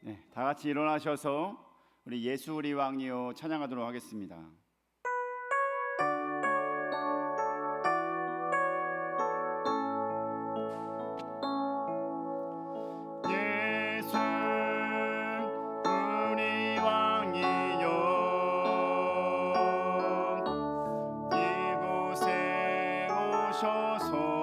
네, 다 같이 일어나셔서 우리 예수 우리 왕이여 찬양하도록 하겠습니다. 예수 우리 왕이여 이곳에 오셔서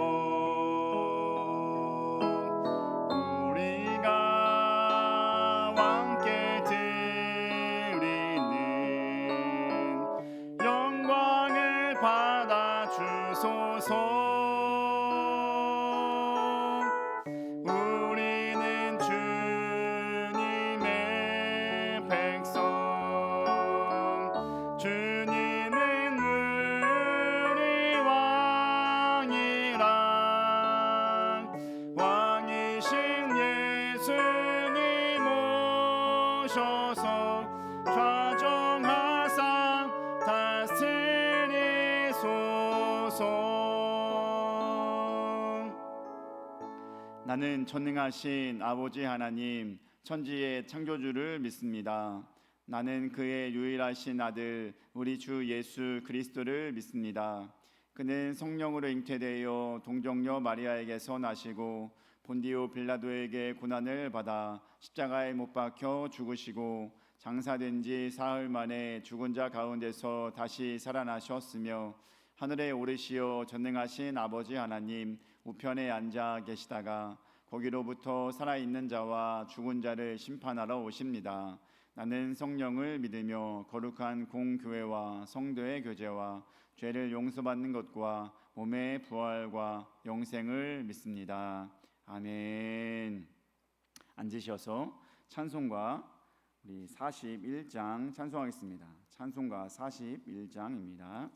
우리는 주님의 백성, 주님은 우리 왕이라. 왕이신 예수님 오셔서 좌정하사 다스리소서. 나는 전능하신 아버지 하나님, 천지의 창조주를 믿습니다. 나는 그의 유일하신 아들 우리 주 예수 그리스도를 믿습니다. 그는 성령으로 잉태되어 동정녀 마리아에게서 나시고 본디오 빌라도에게 고난을 받아 십자가에 못 박혀 죽으시고 장사된 지 사흘 만에 죽은 자 가운데서 다시 살아나셨으며 하늘에 오르시어 전능하신 아버지 하나님 우편에 앉아 계시다가 거기로부터 살아있는 자와 죽은 자를 심판하러 오십니다. 나는 성령을 믿으며 거룩한 공교회와 성도의 교제와 죄를 용서받는 것과 몸의 부활과 영생을 믿습니다. 아멘. 앉으셔서 찬송가 우리 41장 찬송하겠습니다. 찬송가 41장입니다.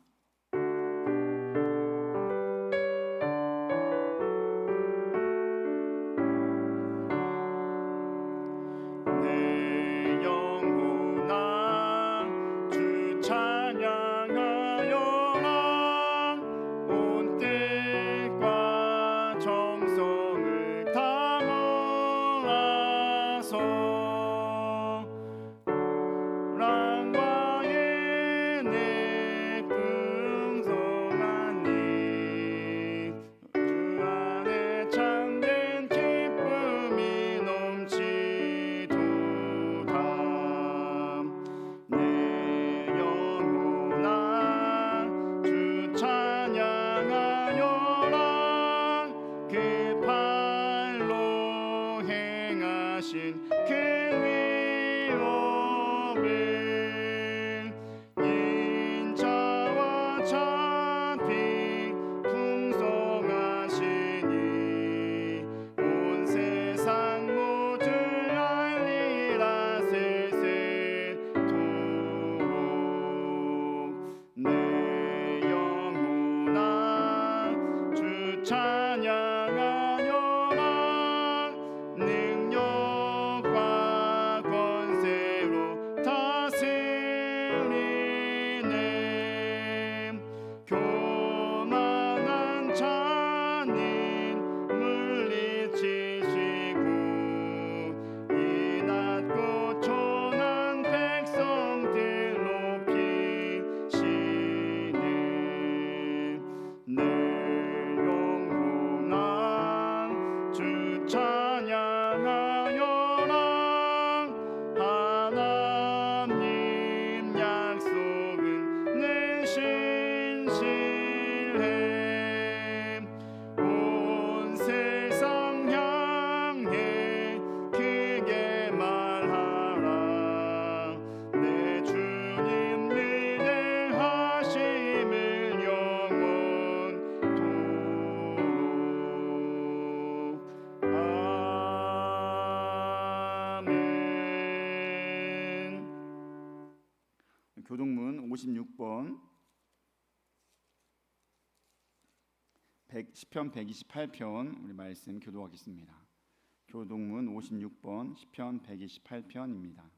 교동문 56번 시편 128편 우리 말씀 교도하겠습니다. 교동문 56번 시편 128편입니다.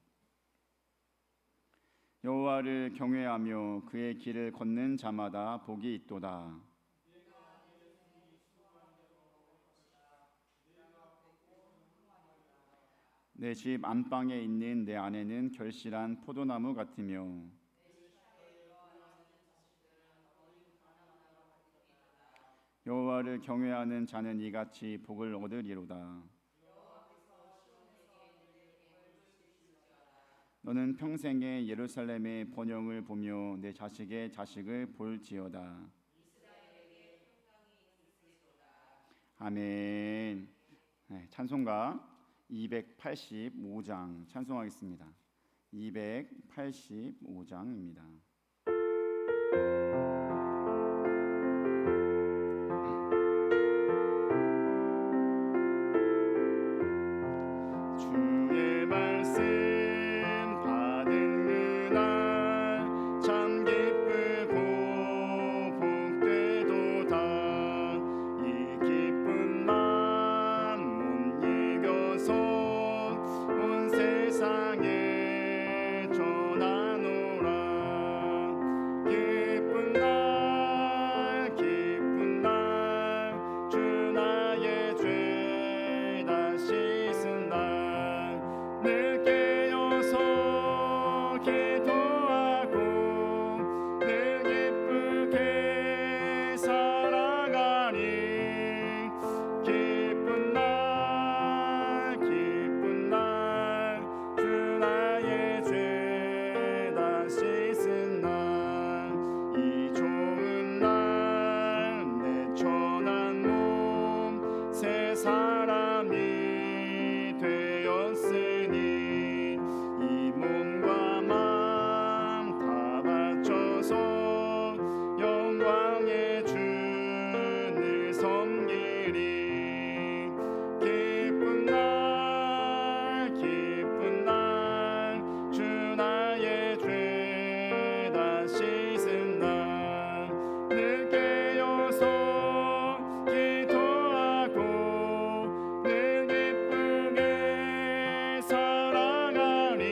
여호와를 경외하며 그의 길을 걷는 자마다 복이 있도다. 내 집 안방에 있는 내 아내는 결실한 포도나무 같으며 여호와를 경외하는 자는 이같이 복을 얻으리로다. 너는 평생에 예루살렘의 번영을 보며 내 자식의 자식을 볼지어다. 아멘. 네, 찬송가 285장 찬송하겠습니다. 285장입니다. 주의 말씀 받은 그날 참 기쁘고 복되도다. 이 기쁜 맘 못 이겨서 온 세상에 전하노라. 기쁜 날 기쁜 날 주 나의 죄 다 씻은 날 늘 깨어서 기도하고 늘 기쁘게 살아가니. 기쁜 날 기쁜 날 주 나의 죄 다 씻은 날 이 좋은 날 내 천한 몸 새 사람이 되었으니 이 몸과 마음 다 바쳐서 영광의 주를 섬기리. 기쁜 날 기쁜 날 주 나의 죄 다 씻은 날 늘 깨어서 기도하고 늘 기쁘게 살아가니.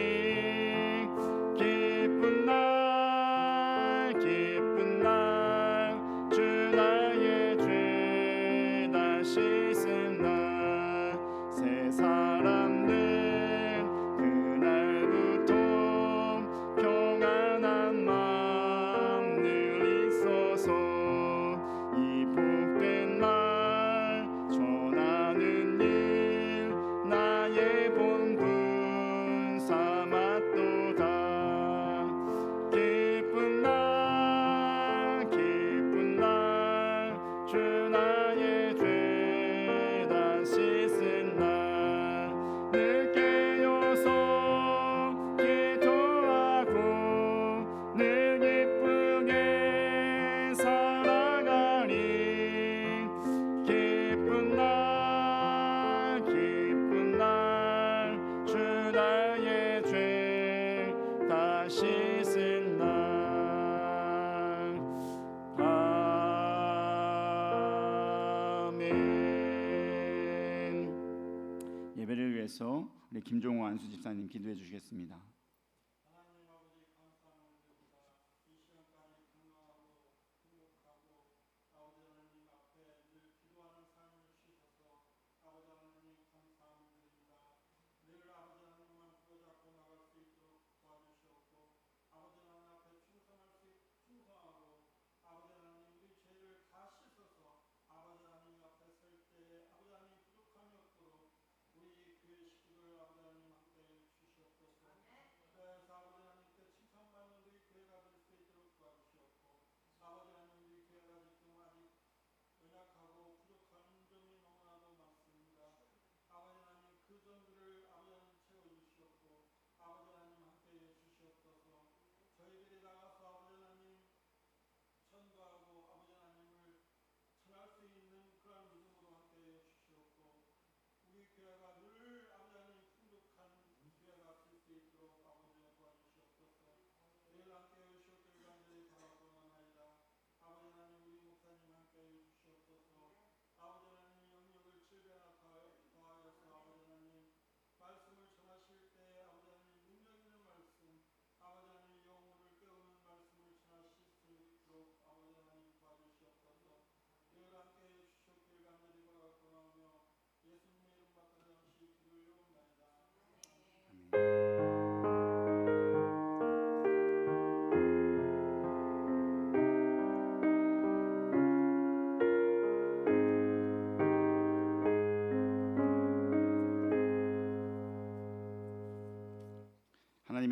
기쁜 날 기쁜 날 주 나의 죄 다 씻은 날 새 사람들 그날부터 평안한 마음 늘 있어서 이 복된 날 전하는 일 나의 본분 삼았도다. 기쁜 날 기쁜 날 주 나의 죄 다 씻은 날 늘 깨어서 기도하고 늘 기쁘게 살아가니. 기쁜 날 주 나의 죄 다 씻은 날. 아멘. 예배를 위해서 우리 김종호 안수 집사님 기도해 주시겠습니다. 우리 교회 식구들 아버지 하나님 함께 주시옵소서.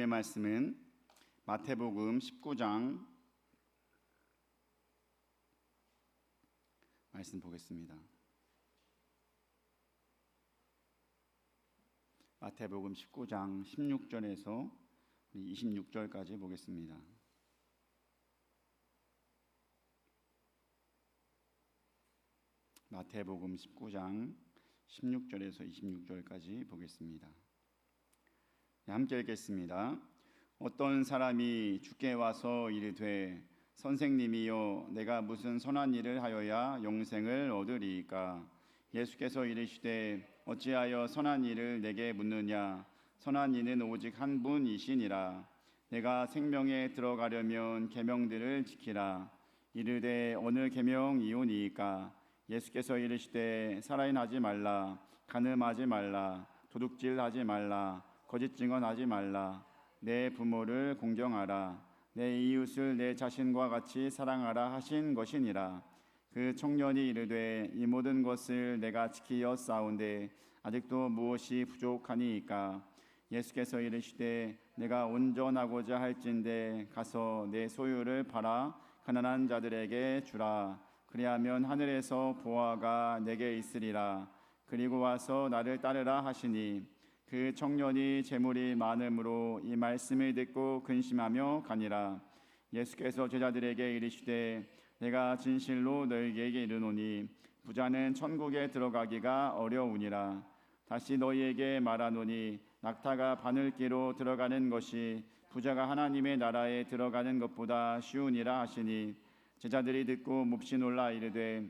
하나님의 말씀은 마태복음 19장 말씀 보겠습니다. 마태복음 19장 16절에서 26절까지 보겠습니다. 마태복음 19장 16절에서 26절까지 보겠습니다. 함께 읽겠습니다. 어떤 사람이 주께 와서 이르되 선생님이여 내가 무슨 선한 일을 하여야 영생을 얻으리이까? 예수께서 이르시되 어찌하여 선한 일을 내게 묻느냐? 선한 이는 오직 한 분이시니라. 내가 생명에 들어가려면 계명들을 지키라. 이르되 어느 계명이오니이까? 예수께서 이르시되 살인하지 말라, 간음하지 말라, 도둑질하지 말라, 거짓 증언하지 말라, 내 부모를 공경하라, 내 이웃을 내 자신과 같이 사랑하라 하신 것이니라. 그 청년이 이르되 이 모든 것을 내가 지키었사온데 아직도 무엇이 부족하니이까? 예수께서 이르시되 내가 온전하고자 할진대 가서 내 소유를 팔아 가난한 자들에게 주라. 그리하면 하늘에서 보화가 내게 있으리라. 그리고 와서 나를 따르라 하시니 그 청년이 재물이 많음으로 이 말씀을 듣고 근심하며 가니라. 예수께서 제자들에게 이르시되 내가 진실로 너희에게 이르노니 부자는 천국에 들어가기가 어려우니라. 다시 너희에게 말하노니 낙타가 바늘기로 들어가는 것이 부자가 하나님의 나라에 들어가는 것보다 쉬우니라 하시니 제자들이 듣고 몹시 놀라 이르되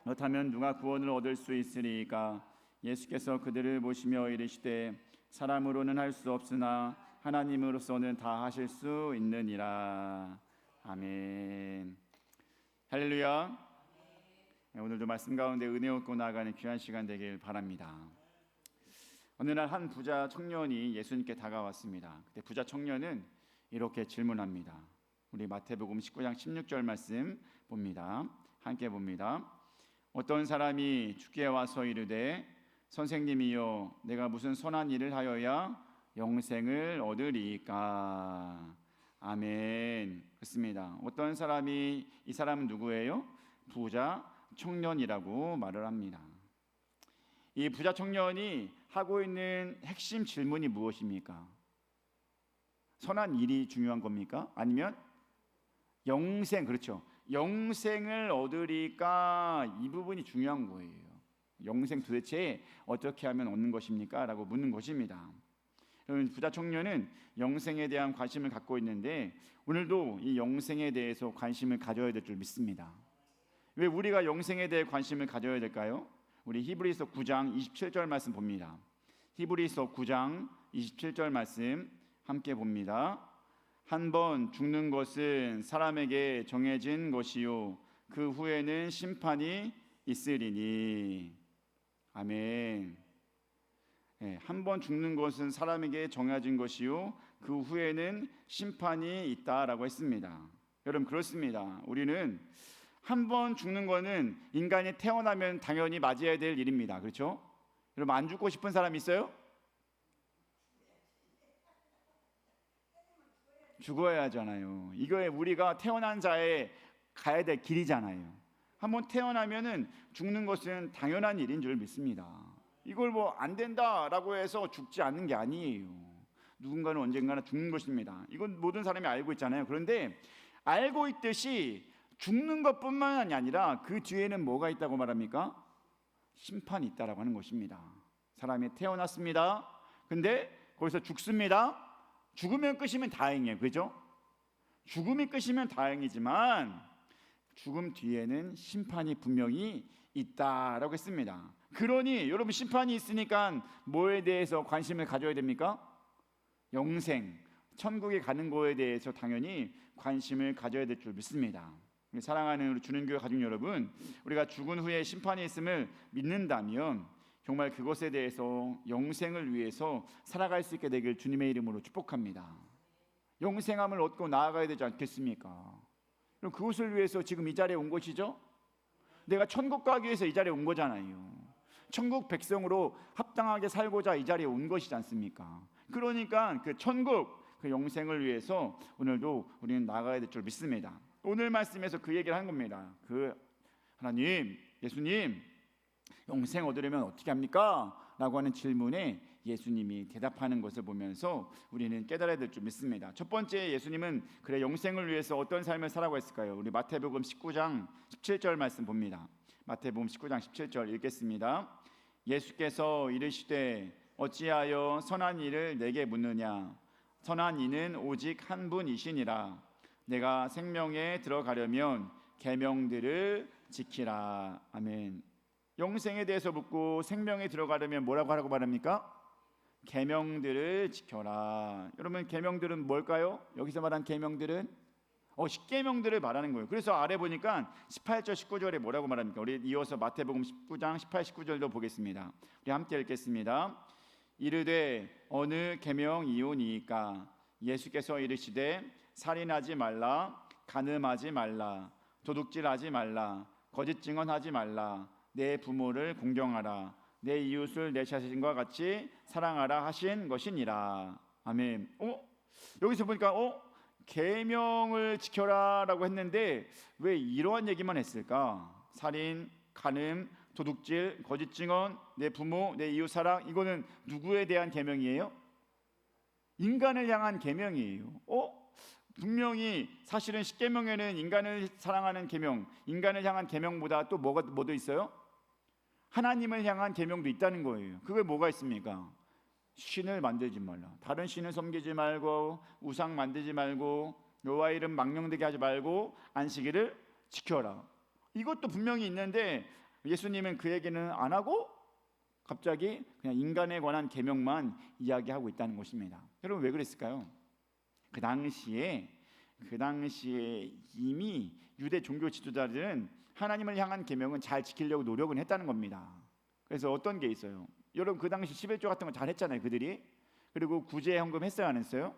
그렇다면 누가 구원을 얻을 수 있으리이까? 예수께서 그들을 보시며 이르시되 사람으로는 할 수 없으나 하나님으로서는 다 하실 수 있느니라. 아멘. 할렐루야. 오늘도 말씀 가운데 은혜 얻고 나아가는 귀한 시간 되길 바랍니다. 어느 날 한 부자 청년이 예수님께 다가왔습니다. 그때 부자 청년은 이렇게 질문합니다. 우리 마태복음 19장 16절 말씀 봅니다. 함께 봅니다. 어떤 사람이 주께 와서 이르되 선생님이여 내가 무슨 선한 일을 하여야 영생을 얻으리이까? 아멘. 그렇습니다. 어떤 사람이, 이 사람은 누구예요? 부자 청년이라고 말을 합니다. 이 부자 청년이 하고 있는 핵심 질문이 무엇입니까? 선한 일이 중요한 겁니까? 아니면 영생, 그렇죠. 영생을 얻으리까? 이 부분이 중요한 거예요. 영생 도대체 어떻게 하면 얻는 것입니까? 라고 묻는 것입니다. 여러분, 부자 청년은 영생에 대한 관심을 갖고 있는데 오늘도 이 영생에 대해서 관심을 가져야 될 줄 믿습니다. 왜 우리가 영생에 대해 관심을 가져야 될까요? 우리 히브리서 9장 27절 말씀 봅니다. 히브리서 9장 27절 말씀 함께 봅니다. 한 번 죽는 것은 사람에게 정해진 것이요 그 후에는 심판이 있으리니. 아멘. 한 번 죽는 것은 사람에게 정해진 것이요 그 후에는 심판이 있다라고 했습니다. 여러분, 그렇습니다. 우리는 한 번 죽는 거는 인간이 태어나면 당연히 맞이해야 될 일입니다. 그렇죠? 여러분, 안 죽고 싶은 사람 있어요? 죽어야 하잖아요. 이거에 우리가 태어난 자에 가야 될 길이잖아요. 한번 태어나면은 죽는 것은 당연한 일인 줄 믿습니다. 이걸 뭐 안 된다라고 해서 죽지 않는 게 아니에요. 누군가는 언젠가는 죽는 것입니다. 이건 모든 사람이 알고 있잖아요. 그런데 알고 있듯이 죽는 것뿐만이 아니라 그 뒤에는 뭐가 있다고 말합니까? 심판이 있다라고 하는 것입니다. 사람이 태어났습니다. 근데 거기서 죽습니다. 죽으면 끝이면 다행이에요. 그죠? 죽음이 끝이면 다행이지만 죽음 뒤에는 심판이 분명히 있다라고 했습니다. 그러니 여러분, 심판이 있으니까 뭐에 대해서 관심을 가져야 됩니까? 영생, 천국에 가는 거에 대해서 당연히 관심을 가져야 될 줄 믿습니다. 사랑하는 우리 주는교회 가족 여러분, 우리가 죽은 후에 심판이 있음을 믿는다면 정말 그것에 대해서 영생을 위해서 살아갈 수 있게 되길 주님의 이름으로 축복합니다. 영생함을 얻고 나아가야 되지 않겠습니까? 그럼 그것을 위해서 지금 이 자리에 온 것이죠. 내가 천국 가기 위해서 이 자리에 온 거잖아요. 천국 백성으로 합당하게 살고자 이 자리에 온 것이지 않습니까? 그러니까 그 천국, 그 영생을 위해서 오늘도 우리는 나가야 될 줄 믿습니다. 오늘 말씀에서 그 얘기를 한 겁니다. 그 하나님, 예수님, 영생 얻으려면 어떻게 합니까? 라고 하는 질문에 예수님이 대답하는 것을 보면서 우리는 깨달아야 될 줄 믿습니다. 첫 번째, 예수님은 그래 영생을 위해서 어떤 삶을 살라고 했을까요? 우리 마태복음 19장 17절 말씀 봅니다. 마태복음 19장 17절 읽겠습니다. 예수께서 이르시되 어찌하여 선한 일을 내게 묻느냐? 선한 이는 오직 한 분이시니라. 내가 생명에 들어가려면 계명들을 지키라. 아멘. 영생에 대해서 묻고 생명에 들어가려면 뭐라고 하라고 말합니까? 계명들을 지켜라. 여러분, 계명들은 뭘까요? 여기서 말한 계명들은 십계명들을 말하는 거예요. 그래서 아래 보니까 18절 19절에 뭐라고 말합니까? 우리 이어서 마태복음 19장 18, 19절도 보겠습니다. 우리 함께 읽겠습니다. 이르되 어느 계명이오니이까? 예수께서 이르시되 살인하지 말라, 간음하지 말라, 도둑질하지 말라, 거짓 증언하지 말라, 내 부모를 공경하라, 내 이웃을 내 자신과 같이 사랑하라 하신 것이니라. 아멘. 여기서 보니까 계명을 지켜라라고 했는데 왜 이러한 얘기만 했을까? 살인, 간음, 도둑질, 거짓 증언, 내 부모, 내 이웃 사랑, 이거는 누구에 대한 계명이에요? 인간을 향한 계명이에요. 분명히 사실은 십계명에는 인간을 사랑하는 계명, 인간을 향한 계명보다 또 뭐도 있어요? 하나님을 향한 계명도 있다는 거예요. 그게 뭐가 있습니까? 신을 만들지 말라, 다른 신을 섬기지 말고, 우상 만들지 말고, 여호와 이름 망령되게 하지 말고, 안식일을 지켜라. 이것도 분명히 있는데 예수님은 그 얘기는 안 하고 갑자기 그냥 인간에 관한 계명만 이야기하고 있다는 것입니다. 여러분, 왜 그랬을까요? 그 당시에 이미 유대 종교 지도자들은 하나님을 향한 계명은 잘 지키려고 노력은 했다는 겁니다. 그래서 어떤 게 있어요? 여러분, 그 당시 11조 같은 거 잘 했잖아요, 그들이. 그리고 구제 헌금 했어요, 안 했어요?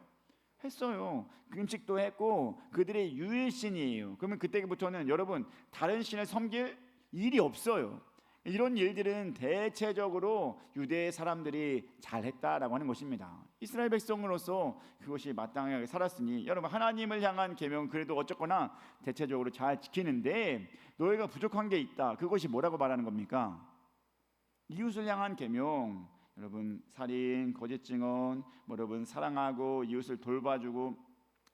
했어요. 금식도 했고 그들의 유일신이에요. 그러면 그때부터는 여러분 다른 신을 섬길 일이 없어요. 이런 일들은 대체적으로 유대 사람들이 잘했다라고 하는 것입니다. 이스라엘 백성으로서 그것이 마땅하게 살았으니 여러분, 하나님을 향한 계명 그래도 어쨌거나 대체적으로 잘 지키는데 너희가 부족한 게 있다. 그것이 뭐라고 말하는 겁니까? 이웃을 향한 계명, 여러분 살인, 거짓 증언, 여러분 사랑하고 이웃을 돌봐주고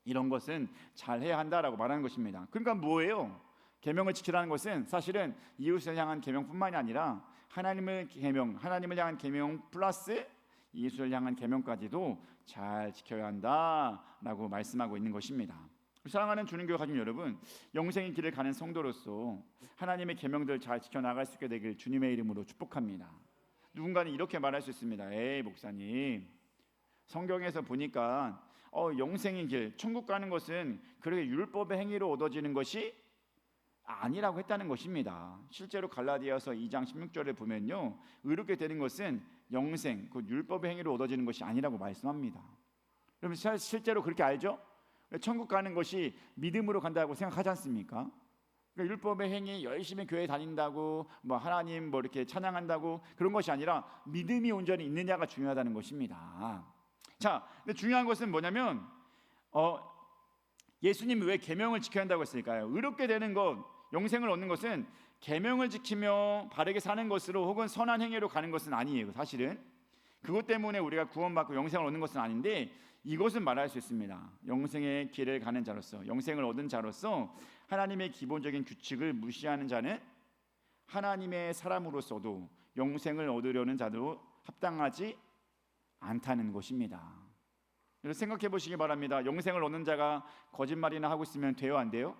이런 것은 잘해야 한다라고 말하는 것입니다. 그러니까 뭐예요? 계명을 지키라는 것은 사실은 이웃을 향한 계명뿐만이 아니라 하나님을 향한 계명 플러스 이웃을 향한 계명까지도 잘 지켜야 한다라고 말씀하고 있는 것입니다. 사랑하는 주님교회 가족 여러분, 영생의 길을 가는 성도로서 하나님의 계명들을 잘 지켜나갈 수 있게 되길 주님의 이름으로 축복합니다. 누군가는 이렇게 말할 수 있습니다. 에이 목사님, 성경에서 보니까 영생의 길, 천국 가는 것은 그렇게 율법의 행위로 얻어지는 것이 아니라고 했다는 것입니다. 실제로 갈라디아서 2장 16절에 보면요, 의롭게 되는 것은 영생, 그 율법의 행위로 얻어지는 것이 아니라고 말씀합니다. 여러분 실제로 그렇게 알죠? 천국 가는 것이 믿음으로 간다고 생각하지 않습니까? 그러니까 율법의 행위, 열심히 교회 다닌다고 하나님 이렇게 찬양한다고 그런 것이 아니라 믿음이 온전히 있느냐가 중요하다는 것입니다. 자, 근데 중요한 것은 뭐냐면 예수님이 왜 계명을 지켜야 한다고 했을까요? 의롭게 되는 것, 영생을 얻는 것은 계명을 지키며 바르게 사는 것으로 혹은 선한 행위로 가는 것은 아니에요. 사실은 그것 때문에 우리가 구원받고 영생을 얻는 것은 아닌데, 이것은 말할 수 있습니다. 영생의 길을 가는 자로서, 영생을 얻은 자로서 하나님의 기본적인 규칙을 무시하는 자는 하나님의 사람으로서도 영생을 얻으려는 자도 합당하지 않다는 것입니다. 여러분 생각해 보시기 바랍니다. 영생을 얻는 자가 거짓말이나 하고 있으면 돼요, 안 돼요?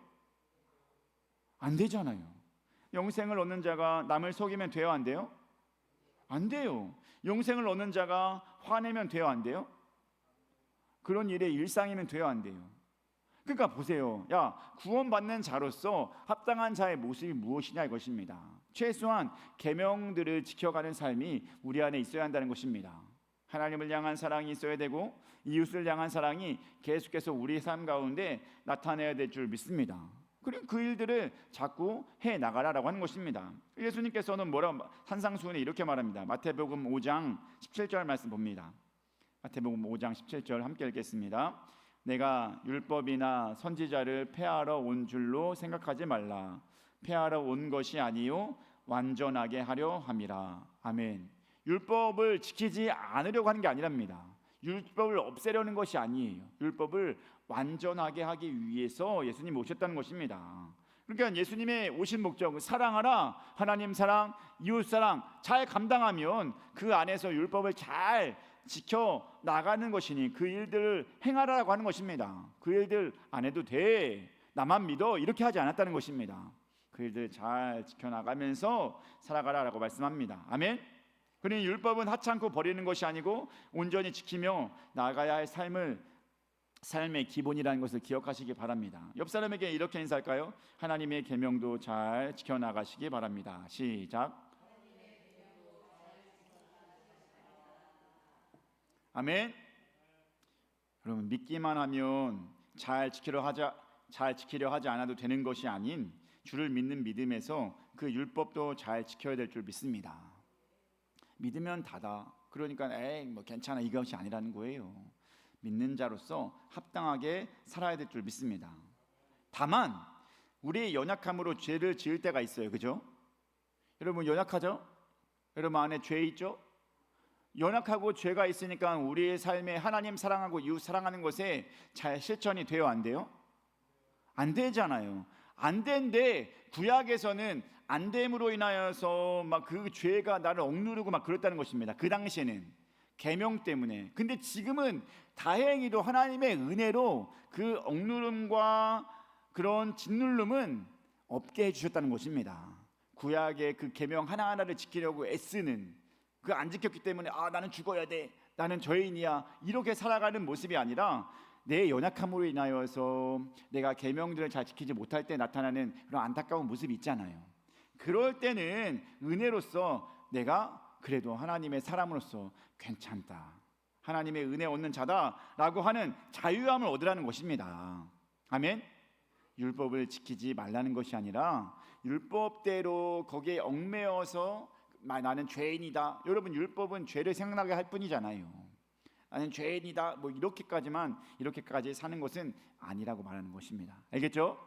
안 되잖아요. 영생을 얻는 자가 남을 속이면 돼요, 안 돼요? 안 돼요. 영생을 얻는 자가 화내면 돼요, 안 돼요? 그런 일의 일상이면 돼요, 안 돼요? 그러니까 보세요. 구원받는 자로서 합당한 자의 모습이 무엇이냐 이것입니다. 최소한 계명들을 지켜가는 삶이 우리 안에 있어야 한다는 것입니다. 하나님을 향한 사랑이 있어야 되고 이웃을 향한 사랑이 계속해서 우리 삶 가운데 나타내야 될 줄 믿습니다. 그리고 그 일들을 자꾸 해 나가라라고 하는 것입니다. 예수님께서는 산상수훈에 이렇게 말합니다. 마태복음 5장 17절 말씀 봅니다. 마태복음 5장 17절 함께 읽겠습니다. 내가 율법이나 선지자를 폐하러 온 줄로 생각하지 말라. 폐하러 온 것이 아니요 완전하게 하려 함이라. 아멘. 율법을 지키지 않으려고 하는 게 아니랍니다. 율법을 없애려는 것이 아니에요. 율법을 완전하게 하기 위해서 예수님이 오셨다는 것입니다. 그러니까 예수님의 오신 목적은 사랑하라, 하나님 사랑, 이웃 사랑 잘 감당하면 그 안에서 율법을 잘 지켜 나가는 것이니 그 일들을 행하라고 하는 것입니다. 그 일들 안 해도 돼, 나만 믿어, 이렇게 하지 않았다는 것입니다. 그 일들 잘 지켜나가면서 살아가라라고 말씀합니다. 아멘. 그러니 율법은 하찮고 버리는 것이 아니고 온전히 지키며 나가야 할 삶의 기본이라는 것을 기억하시기 바랍니다. 옆 사람에게 이렇게 인사할까요? 하나님의 계명도 잘 지켜나가시기 바랍니다. 시작. 아멘. 여러분, 믿기만 하면 잘 지키려 하지 않아도 되는 것이 아닌 주를 믿는 믿음에서 그 율법도 잘 지켜야 될 줄 믿습니다. 믿으면 다다. 그러니까 뭐 괜찮아, 이것이 아니라는 거예요. 믿는 자로서 합당하게 살아야 될 줄 믿습니다. 다만 우리의 연약함으로 죄를 지을 때가 있어요. 그죠? 여러분 연약하죠? 여러분 안에 죄 있죠? 연약하고 죄가 있으니까 우리의 삶에 하나님 사랑하고 이웃 사랑하는 것에 잘 실천이 돼요? 안 돼요? 안 되잖아요. 안 되는데 구약에서는 안 됨으로 인하여서 막 그 죄가 나를 억누르고 막 그랬다는 것입니다. 그 당시에는 계명 때문에. 근데 지금은 다행히도 하나님의 은혜로 그 억누름과 그런 짓누름은 없게 해주셨다는 것입니다. 구약의 그 계명 하나하나를 지키려고 애쓰는, 그 안 지켰기 때문에 나는 죽어야 돼, 나는 죄인이야, 이렇게 살아가는 모습이 아니라 내 연약함으로 인하여서 내가 계명들을 잘 지키지 못할 때 나타나는 그런 안타까운 모습이 있잖아요. 그럴 때는 은혜로서 내가 그래도 하나님의 사람으로서 괜찮다, 하나님의 은혜 얻는 자다라고 하는 자유함을 얻으라는 것입니다. 아멘. 율법을 지키지 말라는 것이 아니라 율법대로 거기에 얽매여서 나는 죄인이다. 여러분 율법은 죄를 생각나게 할 뿐이잖아요. 나는 죄인이다, 뭐 이렇게까지 사는 것은 아니라고 말하는 것입니다. 알겠죠?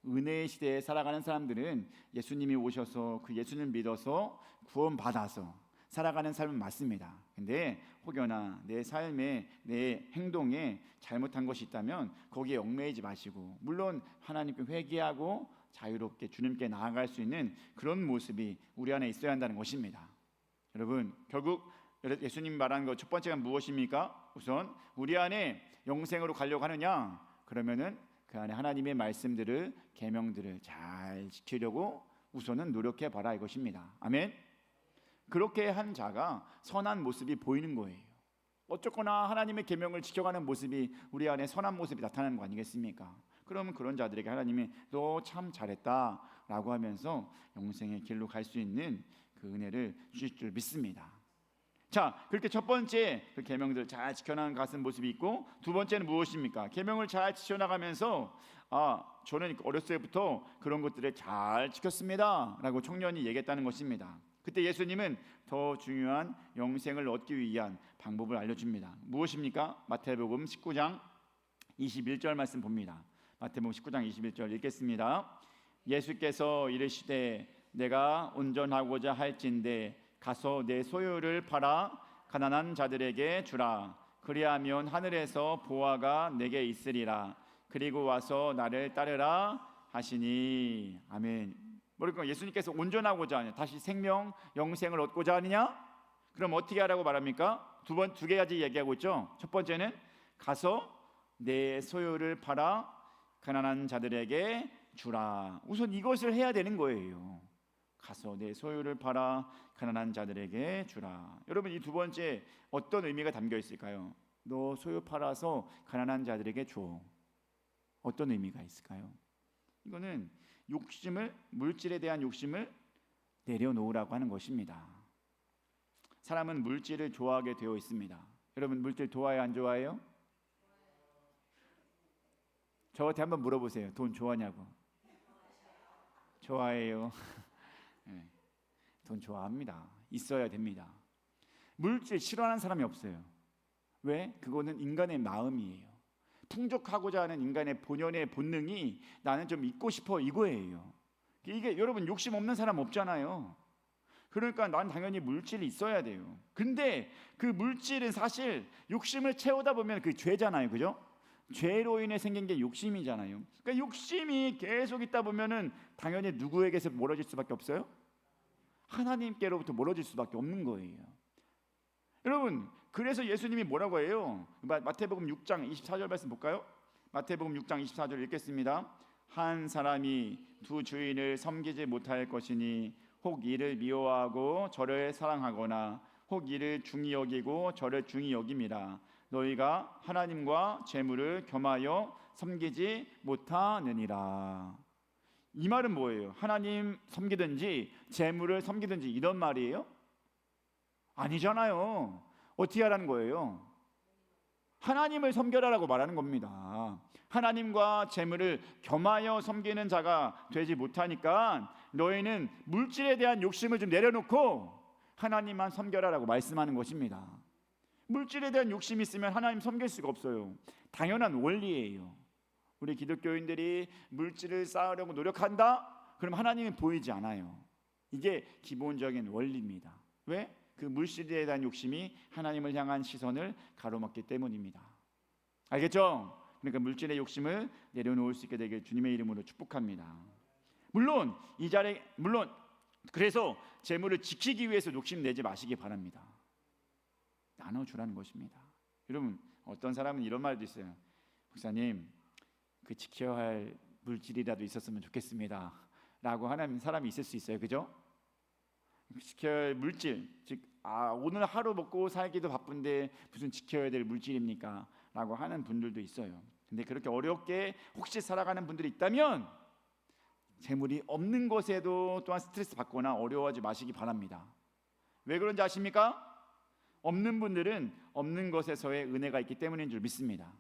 은혜의 시대에 살아가는 사람들은 예수님이 오셔서 그 예수님을 믿어서 구원받아서 살아가는 삶은 맞습니다. 근데 혹여나 내 삶에 내 행동에 잘못한 것이 있다면 거기에 얽매이지 마시고, 물론 하나님께 회개하고 자유롭게 주님께 나아갈 수 있는 그런 모습이 우리 안에 있어야 한다는 것입니다. 여러분 결국 예수님 말하는 것 첫 번째가 무엇입니까? 우선 우리 안에 영생으로 가려고 하느냐? 그러면은 그 안에 하나님의 말씀들을, 계명들을 잘 지키려고 우선은 노력해 봐라, 이것입니다. 아멘. 그렇게 한 자가 선한 모습이 보이는 거예요. 어쨌거나 하나님의 계명을 지켜가는 모습이 우리 안에 선한 모습이 나타나는 거 아니겠습니까? 그러면 그런 자들에게 하나님이 너 참 잘했다라고 하면서 영생의 길로 갈 수 있는 그 은혜를 주실 줄 믿습니다. 자, 그렇게 첫 번째 그 계명들을 잘 지켜나가는 가는 모습이 있고, 두 번째는 무엇입니까? 계명을 잘 지켜나가면서 저는 어렸을 때부터 그런 것들을 잘 지켰습니다 라고 청년이 얘기했다는 것입니다. 그때 예수님은 더 중요한 영생을 얻기 위한 방법을 알려줍니다. 무엇입니까? 마태복음 19장 21절 말씀 봅니다. 마태복음 19장 21절 읽겠습니다. 예수께서 이르시되 내가 온전하고자 할진대 가서 내 소유를 팔아 가난한 자들에게 주라. 그리하면 하늘에서 보화가 내게 있으리라. 그리고 와서 나를 따르라 하시니. 아멘. 그러니까 예수님께서 온전하고자 하냐, 다시 생명 영생을 얻고자 하느냐? 그럼 어떻게 하라고 말합니까? 두 가지 얘기하고 있죠. 첫 번째는 가서 내 소유를 팔아 가난한 자들에게 주라. 우선 이것을 해야 되는 거예요. 가서 내 소유를 팔아 가난한 자들에게 주라. 여러분 이 두 번째 어떤 의미가 담겨 있을까요? 너 소유 팔아서 가난한 자들에게 줘. 어떤 의미가 있을까요? 이거는 물질에 대한 욕심을 내려놓으라고 하는 것입니다. 사람은 물질을 좋아하게 되어 있습니다. 여러분 물질 좋아해요, 안 좋아해요? 저한테 한번 물어보세요. 돈 좋아하냐고. 좋아해요. 네, 돈 좋아합니다. 있어야 됩니다. 물질 싫어하는 사람이 없어요. 왜? 그거는 인간의 마음이에요. 풍족하고자 하는 인간의 본연의 본능이 나는 좀 있고 싶어 이거예요. 이게 여러분 욕심 없는 사람 없잖아요. 그러니까 난 당연히 물질이 있어야 돼요. 근데 그 물질은 사실 욕심을 채우다 보면 그 죄잖아요. 그죠? 죄로 인해 생긴 게 욕심이잖아요. 그러니까 욕심이 계속 있다 보면은 당연히 누구에게서 멀어질 수밖에 없어요? 하나님께로부터 멀어질 수밖에 없는 거예요. 여러분, 그래서 예수님이 뭐라고 해요? 마태복음 6장 24절 말씀 볼까요? 마태복음 6장 24절 읽겠습니다. 한 사람이 두 주인을 섬기지 못할 것이니 혹 이를 미워하고 저를 사랑하거나 혹 이를 중히 여기고 저를 중히 여김이라. 너희가 하나님과 재물을 겸하여 섬기지 못하느니라. 이 말은 뭐예요? 하나님 섬기든지 재물을 섬기든지 이런 말이에요? 아니잖아요. 어떻게 하라는 거예요? 하나님을 섬겨라라고 말하는 겁니다. 하나님과 재물을 겸하여 섬기는 자가 되지 못하니까 너희는 물질에 대한 욕심을 좀 내려놓고 하나님만 섬겨라라고 말씀하는 것입니다. 물질에 대한 욕심이 있으면 하나님 섬길 수가 없어요. 당연한 원리예요. 우리 기독교인들이 물질을 쌓으려고 노력한다? 그럼 하나님은 보이지 않아요. 이게 기본적인 원리입니다. 왜? 그 물질에 대한 욕심이 하나님을 향한 시선을 가로막기 때문입니다. 알겠죠? 그러니까 물질의 욕심을 내려놓을 수 있게 되길 주님의 이름으로 축복합니다. 물론 그래서 재물을 지키기 위해서 욕심내지 마시기 바랍니다. 나눠주라는 것입니다. 여러분, 어떤 사람은 이런 말도 있어요. 목사님, 그 지켜야 할 물질이라도 있었으면 좋겠습니다 라고 하는 사람이 있을 수 있어요. 그죠? 지켜야 할 물질, 즉 오늘 하루 먹고 살기도 바쁜데 무슨 지켜야 될 물질입니까? 라고 하는 분들도 있어요. 근데 그렇게 어렵게 혹시 살아가는 분들이 있다면 재물이 없는 것에도 또한 스트레스 받거나 어려워하지 마시기 바랍니다. 왜 그런지 아십니까? 없는 분들은 없는 것에서의 은혜가 있기 때문인 줄 믿습니다.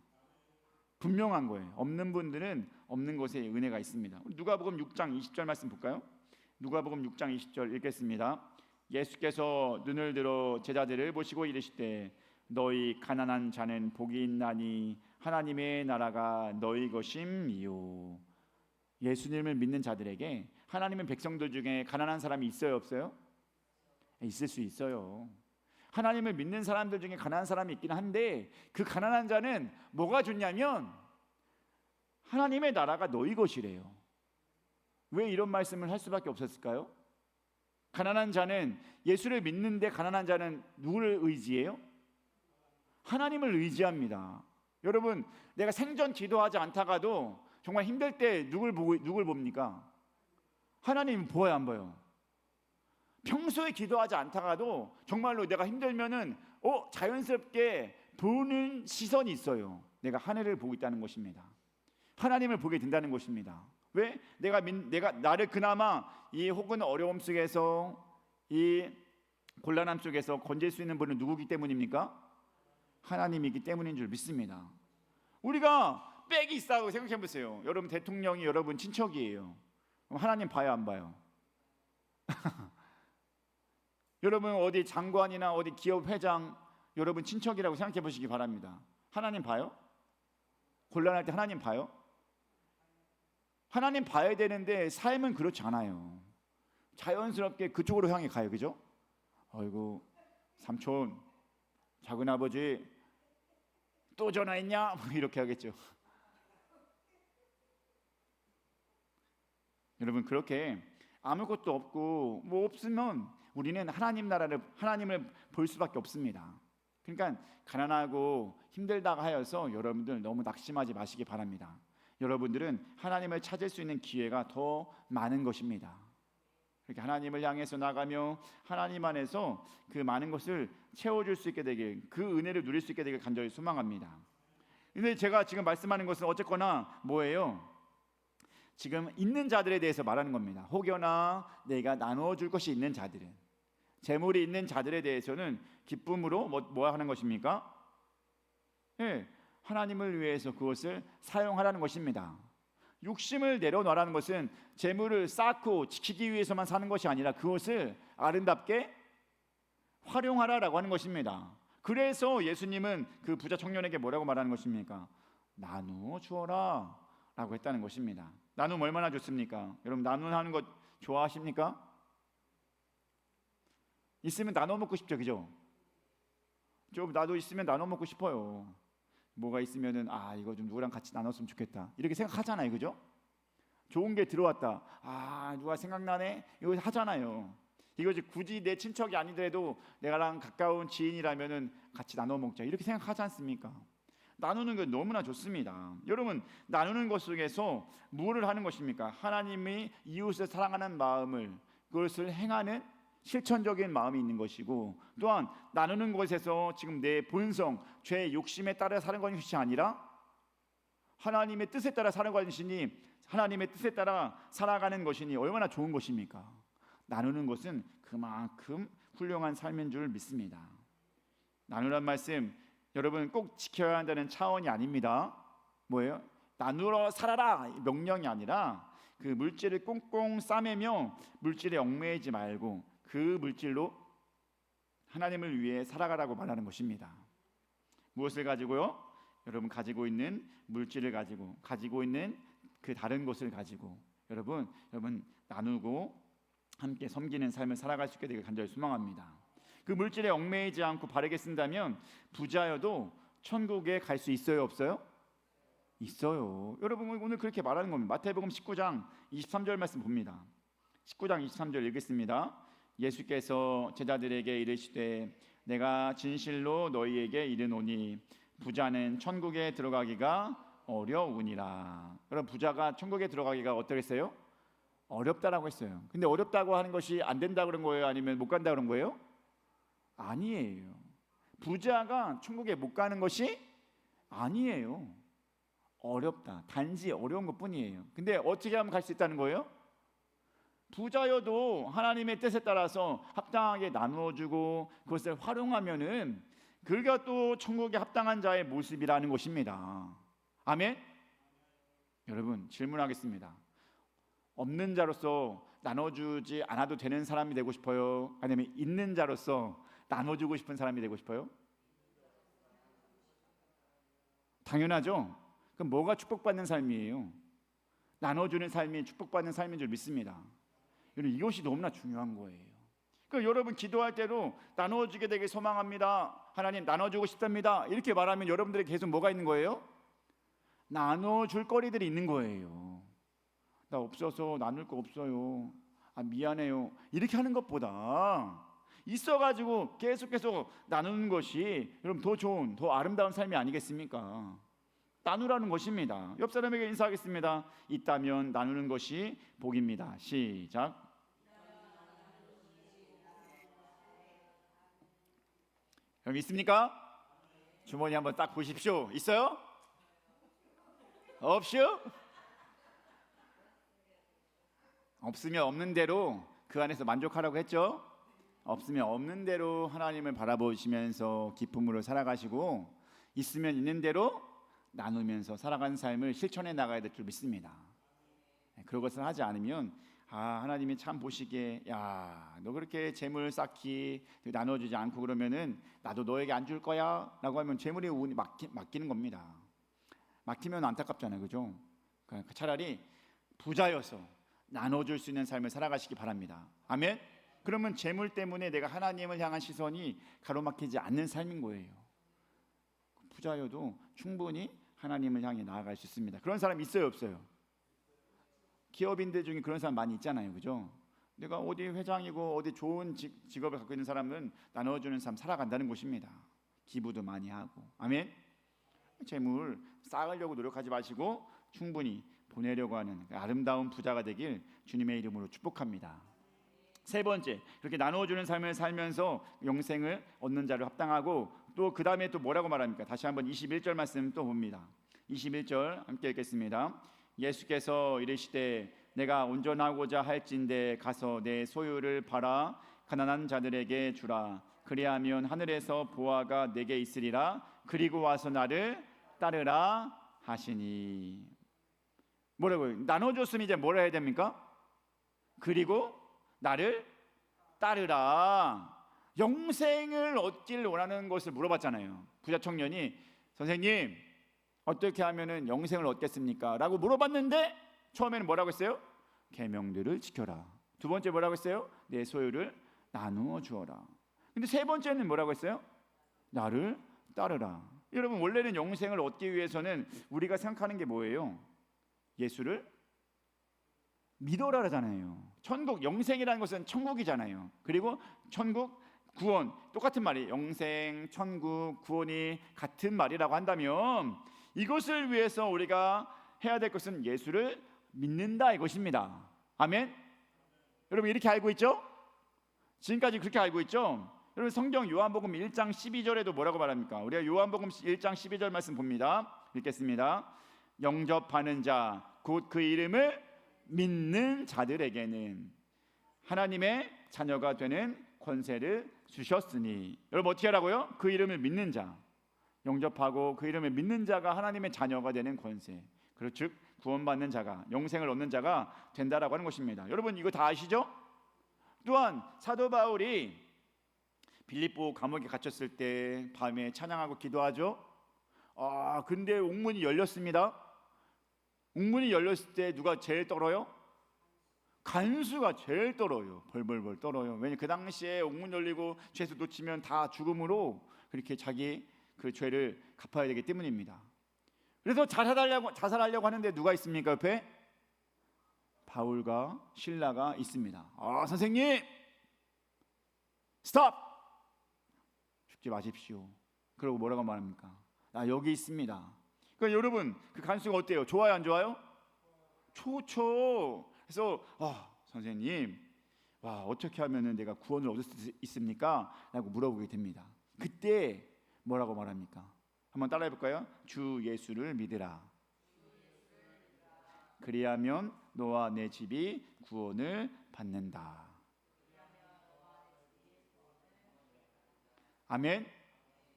분명한 거예요. 없는 분들은 없는 것에 은혜가 있습니다. 누가복음 6장 20절 말씀 볼까요? 누가복음 6장 20절 읽겠습니다. 예수께서 눈을 들어 제자들을 보시고 이르시되 너희 가난한 자는 복이 있나니 하나님의 나라가 너희 것임이요. 예수님을 믿는 자들에게 하나님의 백성들 중에 가난한 사람이 있어요, 없어요? 있을 수 있어요. 하나님을 믿는 사람들 중에 가난한 사람이 있긴 한데 그 가난한 자는 뭐가 좋냐면 하나님의 나라가 너희 것이래요. 왜 이런 말씀을 할 수밖에 없었을까요? 가난한 자는 예수를 믿는데 가난한 자는 누구를 의지해요? 하나님을 의지합니다. 여러분, 내가 생전 기도하지 않다가도 정말 힘들 때 누굴 봅니까? 하나님 보여요, 안 보여요? 평소에 기도하지 않다가도 정말로 내가 힘들면은 자연스럽게 보는 시선이 있어요. 내가 하늘을 보고 있다는 것입니다. 하나님을 보게 된다는 것입니다. 왜? 내가 나를 그나마 이 혹은 어려움 속에서 이 곤란함 속에서 건질 수 있는 분은 누구기 때문입니까? 하나님이기 때문인 줄 믿습니다. 우리가 빽이 있다고 생각해 보세요. 여러분 대통령이 여러분 친척이에요. 그럼 하나님 봐요, 안 봐요? 여러분 어디 장관이나 어디 기업 회장 여러분 친척이라고 생각해 보시기 바랍니다. 하나님 봐요? 곤란할 때 하나님 봐요? 하나님 봐야 되는데 삶은 그렇지 않아요. 자연스럽게 그쪽으로 향해 가요. 그죠? 아이고 삼촌, 작은아버지 또 전화했냐? 이렇게 하겠죠. 여러분 그렇게 아무것도 없고 뭐 없으면 우리는 하나님을 볼 수밖에 없습니다. 그러니까 가난하고 힘들다고 하여서 여러분들 너무 낙심하지 마시기 바랍니다. 여러분들은 하나님을 찾을 수 있는 기회가 더 많은 것입니다. 그렇게 하나님을 향해서 나가며 하나님 안에서 그 많은 것을 채워줄 수 있게 되길, 그 은혜를 누릴 수 있게 되길 간절히 소망합니다. 근데 제가 지금 말씀하는 것은 어쨌거나 뭐예요? 지금 있는 자들에 대해서 말하는 겁니다. 혹여나 내가 나누어줄 것이 있는 자들은, 재물이 있는 자들에 대해서는 기쁨으로 뭐 하는 것입니까? 네, 하나님을 위해서 그것을 사용하라는 것입니다. 욕심을 내려놓으라는 것은 재물을 쌓고 지키기 위해서만 사는 것이 아니라 그것을 아름답게 활용하라라고 하는 것입니다. 그래서 예수님은 그 부자 청년에게 뭐라고 말하는 것입니까? 나누어 주어라 라고 했다는 것입니다. 나눔 얼마나 좋습니까? 여러분 나눔하는 것 좋아하십니까? 있으면 나눠 먹고 싶죠, 그죠? 좀 나도 있으면 나눠 먹고 싶어요. 뭐가 있으면은 이거 좀 누구랑 같이 나눴으면 좋겠다 이렇게 생각하잖아요, 그죠? 좋은 게 들어왔다, 누가 생각나네, 이거 하잖아요. 이거 굳이 내 친척이 아니더라도 내가랑 가까운 지인이라면은 같이 나눠 먹자 이렇게 생각하지 않습니까? 나누는 건 너무나 좋습니다. 여러분 나누는 것 속에서 무엇을 하는 것입니까? 하나님이 이웃을 사랑하는 마음을, 그것을 행하는 실천적인 마음이 있는 것이고, 또한 나누는 것에서 지금 내 본성, 죄의 욕심에 따라 사는 것이 아니라 하나님의 뜻에 따라 사는 것이니, 하나님의 뜻에 따라 살아가는 것이니 얼마나 좋은 것입니까? 나누는 것은 그만큼 훌륭한 삶인 줄 믿습니다. 나누란 말씀 여러분 꼭 지켜야 한다는 차원이 아닙니다. 뭐예요? 나누러 살아라 명령이 아니라 그 물질을 꽁꽁 싸매며 물질에 얽매이지 말고 그 물질로 하나님을 위해 살아가라고 말하는 것입니다. 무엇을 가지고요? 여러분 가지고 있는 물질을 가지고 있는 그 다른 것을 가지고 여러분 나누고 함께 섬기는 삶을 살아갈 수 있게 되길 간절히 소망합니다. 그 물질에 얽매이지 않고 바르게 쓴다면 부자여도 천국에 갈 수 있어요, 없어요? 있어요. 여러분 오늘 그렇게 말하는 겁니다. 마태복음 19장 23절 말씀 봅니다. 19장 23절 읽겠습니다. 예수께서 제자들에게 이르시되 내가 진실로 너희에게 이르노니 부자는 천국에 들어가기가 어려우니라. 여러분 부자가 천국에 들어가기가 어떠겠어요? 어렵다라고 했어요. 근데 어렵다고 하는 것이 안 된다 그런 거예요? 아니면 못 간다 그런 거예요? 아니에요. 부자가 천국에 못 가는 것이 아니에요. 어렵다. 단지 어려운 것뿐이에요. 근데 어떻게 하면 갈 수 있다는 거예요? 부자여도 하나님의 뜻에 따라서 합당하게 나누어주고 그것을 활용하면은 그가 또 천국에 합당한 자의 모습이라는 것입니다. 아멘? 여러분 질문하겠습니다. 없는 자로서 나눠주지 않아도 되는 사람이 되고 싶어요? 아니면 있는 자로서 나눠주고 싶은 사람이 되고 싶어요? 당연하죠. 그럼 뭐가 축복받는 삶이에요? 나눠주는 삶이 축복받는 삶인 줄 믿습니다. 여러분 이것이 너무나 중요한 거예요. 그러니까 여러분 기도할 때도 나눠주게 되길 소망합니다. 하나님 나눠주고 싶답니다. 이렇게 말하면 여러분들에게 계속 뭐가 있는 거예요? 나눠줄 거리들이 있는 거예요. 나 없어서 나눌 거 없어요. 미안해요. 이렇게 하는 것보다 있어가지고 계속 나누는 것이 여러분 더 좋은, 더 아름다운 삶이 아니겠습니까? 나누라는 것입니다. 옆 사람에게 인사하겠습니다. 있다면 나누는 것이 복입니다. 시작. 여러분 있습니까? 주머니 한번 딱 보십시오. 있어요? 없슈? 없으면 없는 대로 그 안에서 만족하라고 했죠. 없으면 없는 대로 하나님을 바라보시면서 기쁨으로 살아가시고, 있으면 있는 대로 나누면서 살아가는 삶을 실천해 나가야 될 줄 믿습니다. 그것을 하지 않으면 하나님이 참 보시기에 야, 너 그렇게 재물 쌓기 나눠주지 않고 그러면은 나도 너에게 안 줄 거야 라고 하면 재물이 맡기는 겁니다. 맡기면 안타깝잖아요, 그죠? 그러니까 차라리 부자여서 나눠줄 수 있는 삶을 살아가시기 바랍니다. 아멘. 그러면 재물 때문에 내가 하나님을 향한 시선이 가로막히지 않는 삶인 거예요. 부자여도 충분히 하나님을 향해 나아갈 수 있습니다. 그런 사람 있어요, 없어요? 기업인들 중에 그런 사람 많이 있잖아요, 그죠? 내가 어디 회장이고 어디 좋은 직업을 갖고 있는 사람은 나눠주는 삶 살아간다는 것입니다. 기부도 많이 하고. 아멘. 재물 쌓으려고 노력하지 마시고 충분히 보내려고 하는 아름다운 부자가 되길 주님의 이름으로 축복합니다. 세 번째, 그렇게 나눠주는 삶을 살면서 영생을 얻는 자를 합당하고, 또 그 다음에 또 뭐라고 말합니까? 다시 한번 21절 말씀 또 봅니다. 21절 함께 읽겠습니다. 예수께서 이르시되 내가 온전하고자 할진대 가서 내 소유를 팔아 가난한 자들에게 주라. 그리하면 하늘에서 보화가 내게 있으리라. 그리고 와서 나를 따르라 하시니. 뭐라고요? 나눠줬으면 이제 뭐라 해야 됩니까? 그리고 나를 따르라. 영생을 얻기를 원하는 것을 물어봤잖아요. 부자 청년이 선생님 어떻게 하면은 영생을 얻겠습니까? 라고 물어봤는데 처음에는 뭐라고 했어요? 계명들을 지켜라. 두 번째 뭐라고 했어요? 내 소유를 나누어 주어라. 근데 세 번째는 뭐라고 했어요? 나를 따르라. 여러분 원래는 영생을 얻기 위해서는 우리가 생각하는 게 뭐예요? 예수를 믿어라잖아요. 천국, 영생이라는 것은 천국이잖아요. 그리고 천국, 구원, 똑같은 말이 영생, 천국, 구원이 같은 말이라고 한다면 이것을 위해서 우리가 해야 될 것은 예수를 믿는다 이것입니다. 아멘. 여러분 이렇게 알고 있죠? 지금까지 그렇게 알고 있죠? 여러분 성경 요한복음 1장 12절에도 뭐라고 말합니까? 우리가 요한복음 1장 12절 말씀 봅니다. 읽겠습니다. 영접하는 자, 곧 그 이름을 믿는 자들에게는 하나님의 자녀가 되는 권세를 주셨으니. 여러분 어떻게 하라고요? 그 이름을 믿는 자, 영접하고 그 이름을 믿는 자가 하나님의 자녀가 되는 권세, 즉 구원받는 자가, 영생을 얻는 자가 된다라고 하는 것입니다. 여러분 이거 다 아시죠? 또한 사도 바울이 빌립보 감옥에 갇혔을 때 밤에 찬양하고 기도하죠. 근데 옥문이 열렸습니다. 옥문이 열렸을 때 누가 제일 떨어요? 간수가 제일 떨어요. 벌벌벌 떨어요. 왜냐면 그 당시에 옥문 열리고 죄수 놓치면 다 죽음으로 그렇게 자기 그 죄를 갚아야 되기 때문입니다. 그래서 자살하려고 하는데 누가 있습니까? 옆에 바울과 실라가 있습니다. 선생님 스톱! 죽지 마십시오. 그러고 뭐라고 말합니까? 나 여기 있습니다. 그러니까 여러분 그 간수가 어때요? 좋아요 안 좋아요? 좋죠. 그래서 선생님 어떻게 하면 내가 구원을 얻을 수 있습니까? 라고 물어보게 됩니다. 그때 뭐라고 말합니까? 한번 따라해 볼까요? 주 예수를 믿으라. 그리하면 너와 내 집이 구원을 받는다. 아멘.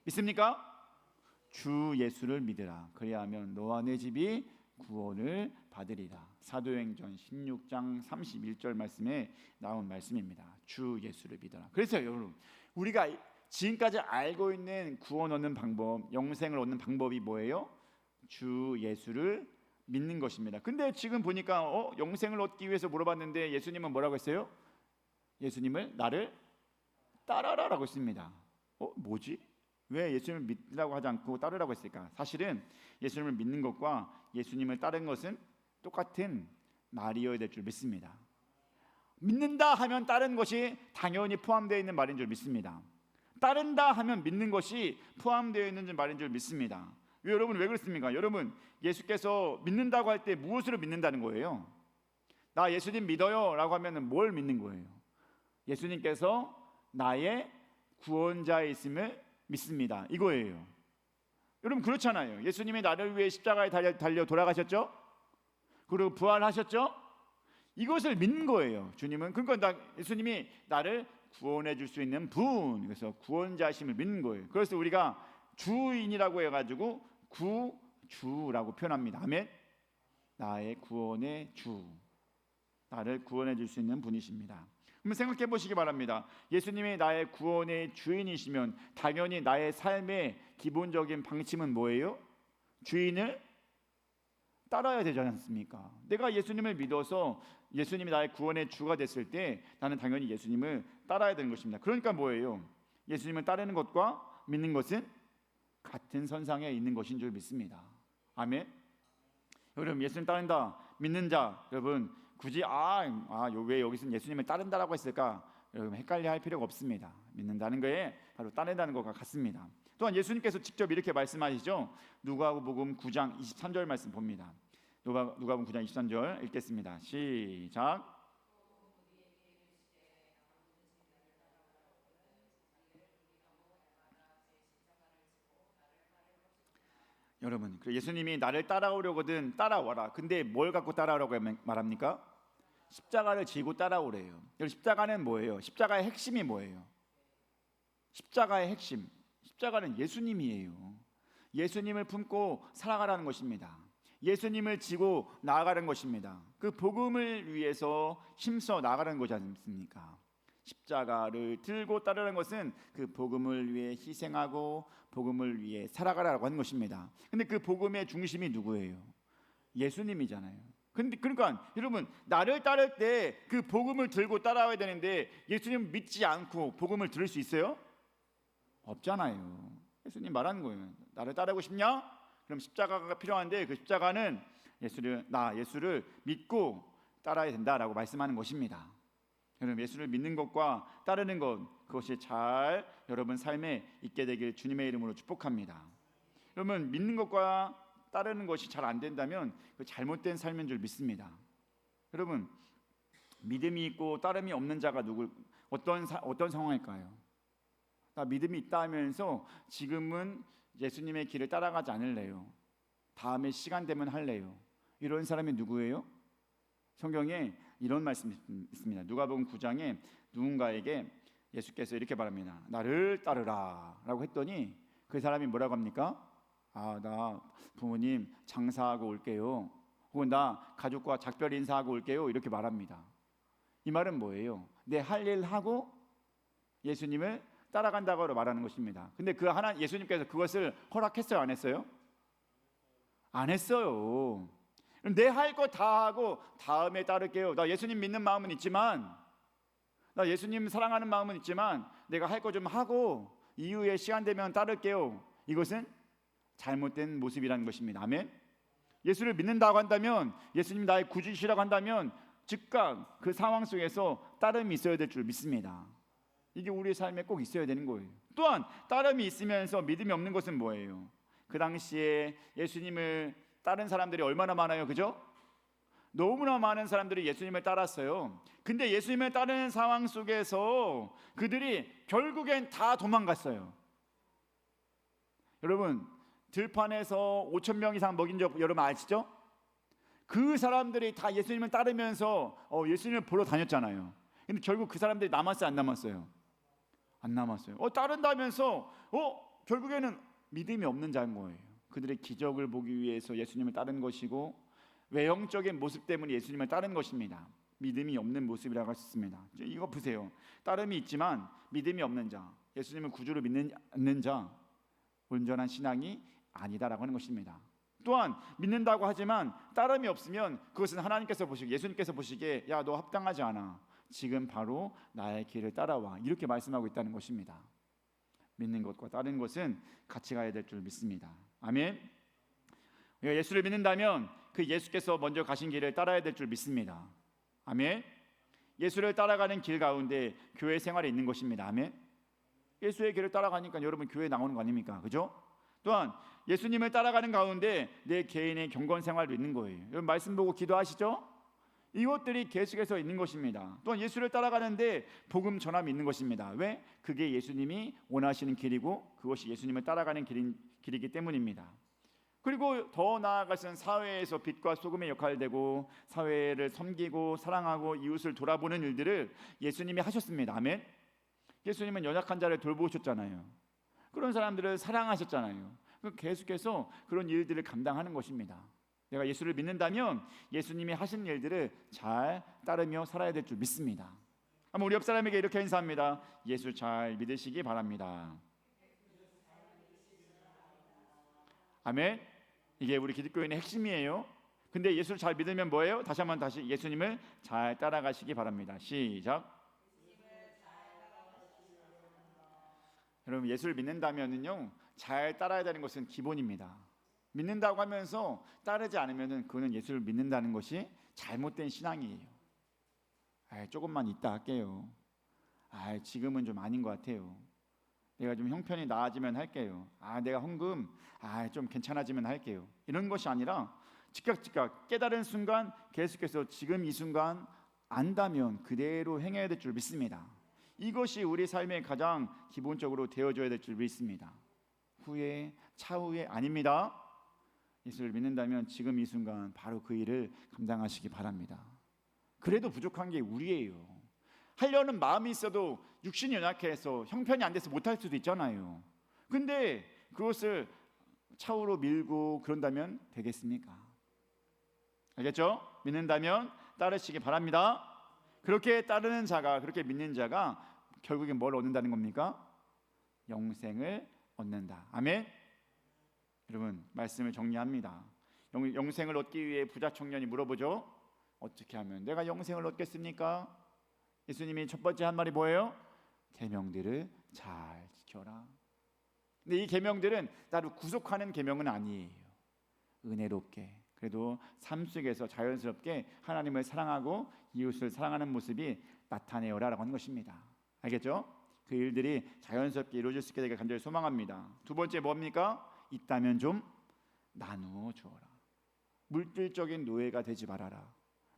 믿습니까? 주 예수를 믿으라. 그리하면 너와 내 집이 구원을 받으리라. 사도행전 16장 31절 말씀에 나온 말씀입니다. 주 예수를 믿어라. 그래서 여러분 우리가 지금까지 알고 있는 구원 얻는 방법, 영생을 얻는 방법이 뭐예요? 주 예수를 믿는 것입니다. 근데 지금 보니까 영생을 얻기 위해서 물어봤는데 예수님은 뭐라고 했어요? 예수님을 나를 따라라라고 했습니다. 뭐지? 왜 예수님을 믿으라고 하지 않고 따르라고 했을까? 사실은 예수님을 믿는 것과 예수님을 따르는 것은 똑같은 말이어야 될 줄 믿습니다. 믿는다 하면 따르는 것이 당연히 포함되어 있는 말인 줄 믿습니다. 따른다 하면 믿는 것이 포함되어 있는 말인 줄 믿습니다. 여러분 왜 그렇습니까? 여러분 예수께서 믿는다고 할 때 무엇으로 믿는다는 거예요? 나 예수님 믿어요 라고 하면 뭘 믿는 거예요? 예수님께서 나의 구원자에 있음을 믿습니다 이거예요. 여러분 그렇잖아요. 예수님이 나를 위해 십자가에 달려 돌아가셨죠? 그리고 부활하셨죠? 이것을 믿는 거예요. 주님은 그러니까 예수님이 나를 구원해 줄 수 있는 분, 그래서 구원자심을 믿는 거예요. 그래서 우리가 주인이라고 해가지고 구주라고 표현합니다. 아멘. 나의 구원의 주, 나를 구원해 줄 수 있는 분이십니다. 한번 생각해 보시기 바랍니다. 예수님이 나의 구원의 주인이시면 당연히 나의 삶의 기본적인 방침은 뭐예요? 주인을 따라야 되지 않습니까? 내가 예수님을 믿어서 예수님이 나의 구원의 주가 됐을 때 나는 당연히 예수님을 따라야 되는 것입니다. 그러니까 뭐예요? 예수님을 따르는 것과 믿는 것은 같은 선상에 있는 것인 줄 믿습니다. 아멘. 여러분 예수님 따른다, 믿는 자, 여러분 굳이 왜 여기서 예수님을 따른다라고 했을까? 여러분 헷갈려 할 필요가 없습니다. 믿는다는 거에 바로 따른다는 것과 같습니다. 또한 예수님께서 직접 이렇게 말씀하시죠. 누가복음 9장 23절 말씀 봅니다. 누가복음 9장 23절 읽겠습니다. 시작. 여러분 예수님이 나를 따라오려거든 따라와라. 근데 뭘 갖고 따라오라고 말합니까? 십자가를 지고 따라오래요. 여러분 십자가는 뭐예요? 십자가의 핵심이 뭐예요? 십자가의 핵심, 십자가는 예수님이에요. 예수님을 품고 살아가라는 것입니다. 예수님을 지고 나아가는 것입니다. 그 복음을 위해서 힘써 나아가는 거지 않습니까? 십자가를 들고 따르는 것은 그 복음을 위해 희생하고 복음을 위해 살아가라고 하는 것입니다. 근데 그 복음의 중심이 누구예요? 예수님이잖아요. 근데 그러니까 여러분, 나를 따를 때 그 복음을 들고 따라와야 되는데 예수님 믿지 않고 복음을 들을 수 있어요? 없잖아요. 예수님 말하는 거예요. 나를 따르고 싶냐? 그럼 십자가가 필요한데 그 십자가는 예수를 믿고 따라야 된다라고 말씀하는 것입니다. 여러분, 예수를 믿는 것과 따르는 것, 그것이 잘 여러분 삶에 있게 되길 주님의 이름으로 축복합니다. 여러분, 믿는 것과 따르는 것이 잘 안 된다면 그 잘못된 삶인 줄 믿습니다. 여러분, 믿음이 있고 따름이 없는 자가 어떤 상황일까요? 나 믿음이 있다 하면서 지금은 예수님의 길을 따라가지 않을래요. 다음에 시간 되면 할래요. 이런 사람이 누구예요? 성경에 이런 말씀이 있습니다. 누가복음 9장에 누군가에게 예수께서 이렇게 말합니다. 나를 따르라 라고 했더니 그 사람이 뭐라고 합니까? 나 부모님 장사하고 올게요. 혹은 나 가족과 작별 인사하고 올게요. 이렇게 말합니다. 이 말은 뭐예요? 내 할 일 하고 예수님을 따라간다고 말하는 것입니다. 근데 예수님께서 그것을 허락했어요? 안 했어요? 안 했어요. 내 할 거 다 하고 다음에 따를게요. 나 예수님 믿는 마음은 있지만, 나 예수님 사랑하는 마음은 있지만 내가 할 거 좀 하고 이후에 시간 되면 따를게요. 이것은 잘못된 모습이라는 것입니다. 아멘. 예수를 믿는다고 한다면, 예수님 나의 구주시라고 한다면 즉각 그 상황 속에서 따름이 있어야 될 줄 믿습니다. 이게 우리의 삶에 꼭 있어야 되는 거예요. 또한 따름이 있으면서 믿음이 없는 것은 뭐예요? 그 당시에 예수님을 따른 사람들이 얼마나 많아요, 그죠? 너무나 많은 사람들이 예수님을 따랐어요. 근데 예수님을 따르는 상황 속에서 그들이 결국엔 다 도망갔어요. 여러분, 들판에서 5,000명 이상 먹인 적 여러분 아시죠? 그 사람들이 다 예수님을 따르면서 예수님을 보러 다녔잖아요. 근데 결국 그 사람들이 남았어요, 안 남았어요? 안 남았어요. 따른다면서 결국에는 믿음이 없는 자인 거예요. 그들의 기적을 보기 위해서 예수님을 따른 것이고 외형적인 모습 때문에 예수님을 따른 것입니다. 믿음이 없는 모습이라고 할 수 있습니다. 이거 보세요. 따름이 있지만 믿음이 없는 자, 예수님을 구주로 믿는 않는 자, 온전한 신앙이 아니다라고 하는 것입니다. 또한 믿는다고 하지만 따름이 없으면 그것은 하나님께서 보시기에, 예수님께서 보시기에 야, 너 합당하지 않아. 지금 바로 나의 길을 따라와. 이렇게 말씀하고 있다는 것입니다. 믿는 것과 따르는 것은 같이 가야 될 줄 믿습니다. 아멘. 우리가 예수를 믿는다면 그 예수께서 먼저 가신 길을 따라야 될 줄 믿습니다. 아멘. 예수를 따라가는 길 가운데 교회 생활이 있는 것입니다. 아멘. 예수의 길을 따라가니까 여러분 교회에 나오는 거 아닙니까? 그죠? 또한 예수님을 따라가는 가운데 내 개인의 경건 생활도 있는 거예요. 여러분 말씀 보고 기도하시죠? 이것들이 계속해서 있는 것입니다. 또한 예수를 따라가는데 복음 전함이 있는 것입니다. 왜? 그게 예수님이 원하시는 길이고 그것이 예수님을 따라가는 길이기 때문입니다. 그리고 더 나아가서는 사회에서 빛과 소금의 역할을 되고 사회를 섬기고 사랑하고 이웃을 돌아보는 일들을 예수님이 하셨습니다. 아멘. 예수님은 연약한 자를 돌보셨잖아요. 그런 사람들을 사랑하셨잖아요. 계속해서 그런 일들을 감당하는 것입니다. 내가 예수를 믿는다면 예수님이 하신 일들을 잘 따르며 살아야 될 줄 믿습니다. 한번 우리 옆 사람에게 이렇게 인사합니다. 예수 잘 믿으시기 바랍니다. 아멘. 이게 우리 기독교인의 핵심이에요. 근데 예수를 잘 믿으면 뭐예요? 다시 예수님을 잘 따라가시기 바랍니다. 시작. 여러분 예수를 믿는다면은요 잘 따라야 되는 것은 기본입니다. 믿는다고 하면서 따르지 않으면은 그거는 예수를 믿는다는 것이 잘못된 신앙이에요. 조금만 이따 할게요. 지금은 좀 아닌 것 같아요. 내가 좀 형편이 나아지면 할게요. 내가 헌금 좀 괜찮아지면 할게요. 이런 것이 아니라 즉각 깨달은 순간 계속해서 지금 이 순간 안다면 그대로 행해야 될 줄 믿습니다. 이것이 우리 삶의 가장 기본적으로 되어줘야 될 줄 믿습니다. 후에 차후에 아닙니다. 예수를 믿는다면 지금 이 순간 바로 그 일을 감당하시기 바랍니다. 그래도 부족한 게 우리예요. 하려는 마음이 있어도 육신이 연약해서 형편이 안 돼서 못할 수도 있잖아요. 근데 그것을 차후로 밀고 그런다면 되겠습니까? 알겠죠? 믿는다면 따르시기 바랍니다. 그렇게 따르는 자가, 그렇게 믿는 자가 결국엔 뭘 얻는다는 겁니까? 영생을 얻는다. 아멘. 여러분, 말씀을 정리합니다. 영생을 얻기 위해 부자 청년이 물어보죠. 어떻게 하면 내가 영생을 얻겠습니까? 예수님이 첫 번째 한 말이 뭐예요? 계명들을 잘 지켜라. 근데 이 계명들은 나를 구속하는 계명은 아니에요. 은혜롭게, 그래도 삶 속에서 자연스럽게 하나님을 사랑하고 이웃을 사랑하는 모습이 나타내어라라고 하는 것입니다. 알겠죠? 그 일들이 자연스럽게 이루어질 수 있게 되길 간절히 소망합니다. 두 번째 뭡니까? 있다면 좀 나누어 주어라. 물질적인 노예가 되지 말아라.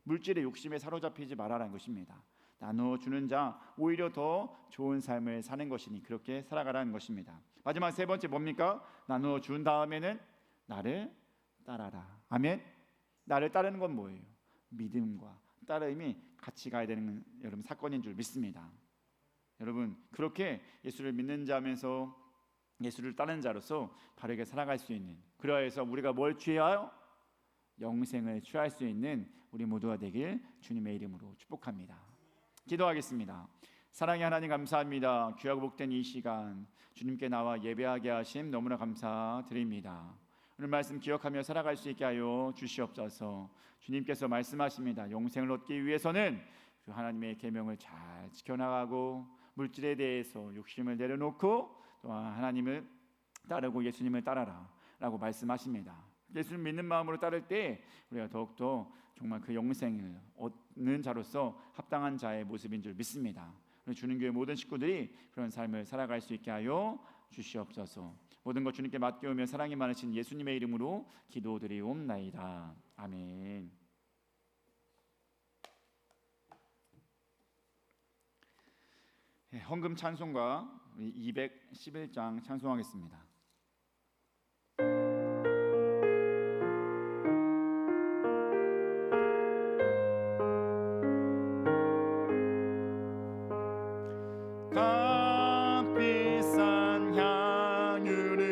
물질의 욕심에 사로잡히지 말아라는 것입니다. 나누어 주는 자 오히려 더 좋은 삶을 사는 것이니 그렇게 살아가라는 것입니다. 마지막 세 번째 뭡니까? 나누어 준 다음에는 나를 따라라. 아멘. 나를 따르는 건 뭐예요? 믿음과 따름이 같이 가야 되는 여러분 사건인 줄 믿습니다. 여러분, 그렇게 예수를 믿는 자면서 예수를 따르는 자로서 바르게 살아갈 수 있는, 그러해서 우리가 뭘 취하여? 영생을 취할 수 있는 우리 모두가 되길 주님의 이름으로 축복합니다. 기도하겠습니다. 사랑의 하나님, 감사합니다. 귀하고 복된 이 시간 주님께 나와 예배하게 하심 너무나 감사드립니다. 오늘 말씀 기억하며 살아갈 수 있게 하여 주시옵소서. 주님께서 말씀하십니다. 영생을 얻기 위해서는 그 하나님의 계명을 잘 지켜나가고 물질에 대해서 욕심을 내려놓고 또한 하나님을 따르고 예수님을 따라라 라고 말씀하십니다. 예수를 믿는 마음으로 따를 때 우리가 더욱더 정말 그 영생을 얻는 자로서 합당한 자의 모습인 줄 믿습니다. 주는 교회 모든 식구들이 그런 삶을 살아갈 수 있게 하여 주시옵소서. 모든 것 주님께 맡겨오며 사랑이 많으신 예수님의 이름으로 기도드리옵나이다. 아멘. 헌금 찬송가 211장 찬송하겠습니다. 값비싼 향유를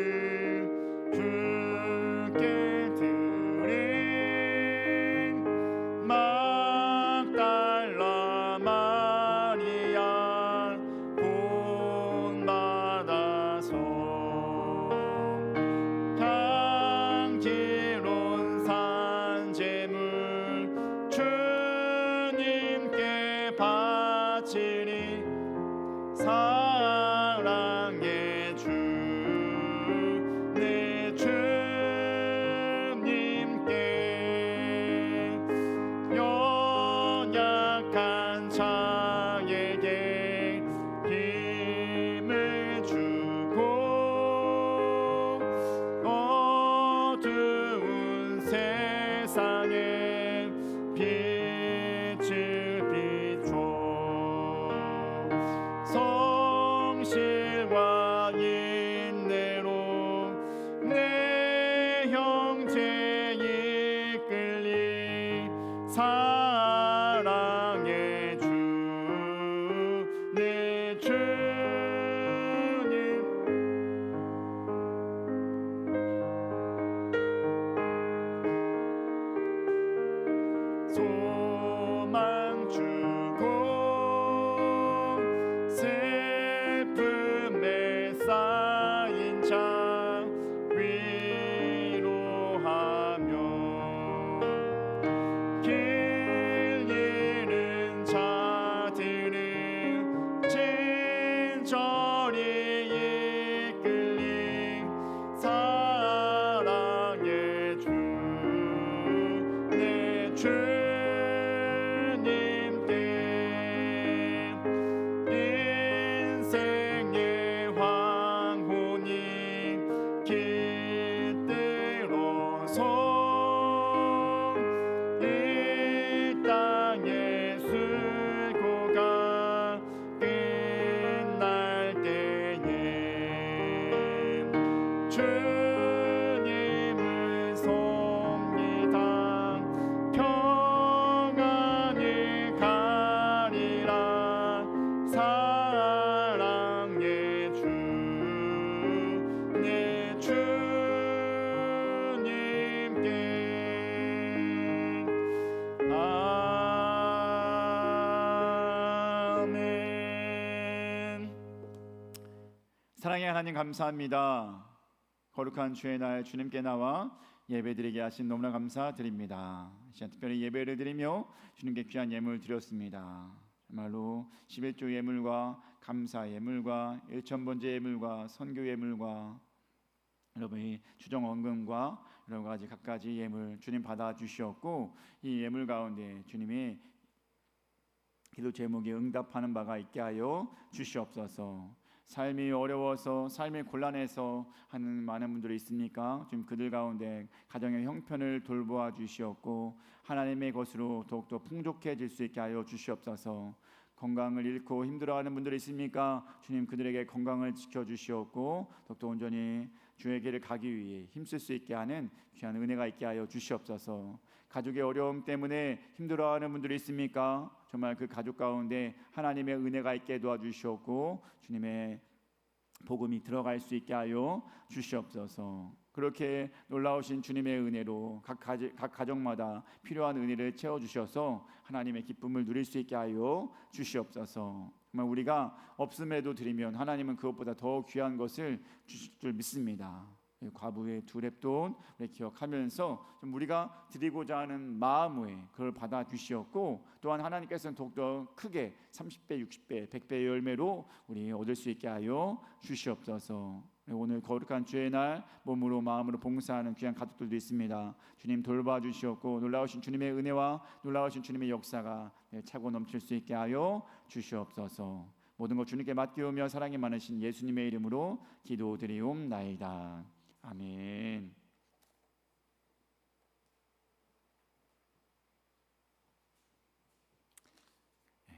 주께 드린 막달라 마리아 본받아서 향기로운 산제물 주님께 바치리 사랑의 주 내 주님께 연약한 자에게 힘을 주고 어두운 세상에 빛을 비춰 성실과 인내로 내 형제 이끌리 사랑의 주 내 주님 소망 주고 슬픔에 쌓인 자 위 사랑의 하나님 감사합니다. 거룩한 주의 날 주님께 나와 예배드리게 하신 너무나 감사드립니다. 시간 특별히 예배를 드리며 주님께 귀한 예물 드렸습니다. 정말로 11조 예물과 감사 예물과 1,000번째 예물과 선교 예물과 여러분이 주정 헌금과 여러 가지 각가지 예물 주님 받아 주시었고, 이 예물 가운데 주님이 기도 제목에 응답하는 바가 있게 하여 주시옵소서. 삶이 어려워서 삶이 곤란해서 하는 많은 분들이 있습니까? 지금 그들 가운데 가정의 형편을 돌보아 주시옵고 하나님의 것으로 더욱더 풍족해질 수 있게 하여 주시옵소서. 건강을 잃고 힘들어하는 분들이 있습니까? 주님 그들에게 건강을 지켜주시옵고 더욱더 온전히 주의 길을 가기 위해 힘쓸 수 있게 하는 귀한 은혜가 있게 하여 주시옵소서. 가족의 어려움 때문에 힘들어하는 분들이 있습니까? 정말 그 가족 가운데 하나님의 은혜가 있게 도와주시옵고 주님의 복음이 들어갈 수 있게 하여 주시옵소서. 그렇게 놀라우신 주님의 은혜로 각 가정마다 필요한 은혜를 채워주셔서 하나님의 기쁨을 누릴 수 있게 하여 주시옵소서. 정말 우리가 없음에도 드리면 하나님은 그것보다 더 귀한 것을 주실 줄 믿습니다. 과부의 두 렙돈 기억하면서 좀 우리가 드리고자 하는 마음에 그걸 받아 주시었고, 또한 하나님께서는 더욱더 크게 30배, 60배, 100배의 열매로 우리 얻을 수 있게 하여 주시옵소서. 오늘 거룩한 주의 날 몸으로 마음으로 봉사하는 귀한 가족들도 있습니다. 주님 돌봐 주시옵고 놀라우신 주님의 은혜와 놀라우신 주님의 역사가 차고 넘칠 수 있게 하여 주시옵소서. 모든 것 주님께 맡기오며 사랑이 많으신 예수님의 이름으로 기도드리옵나이다. 아멘.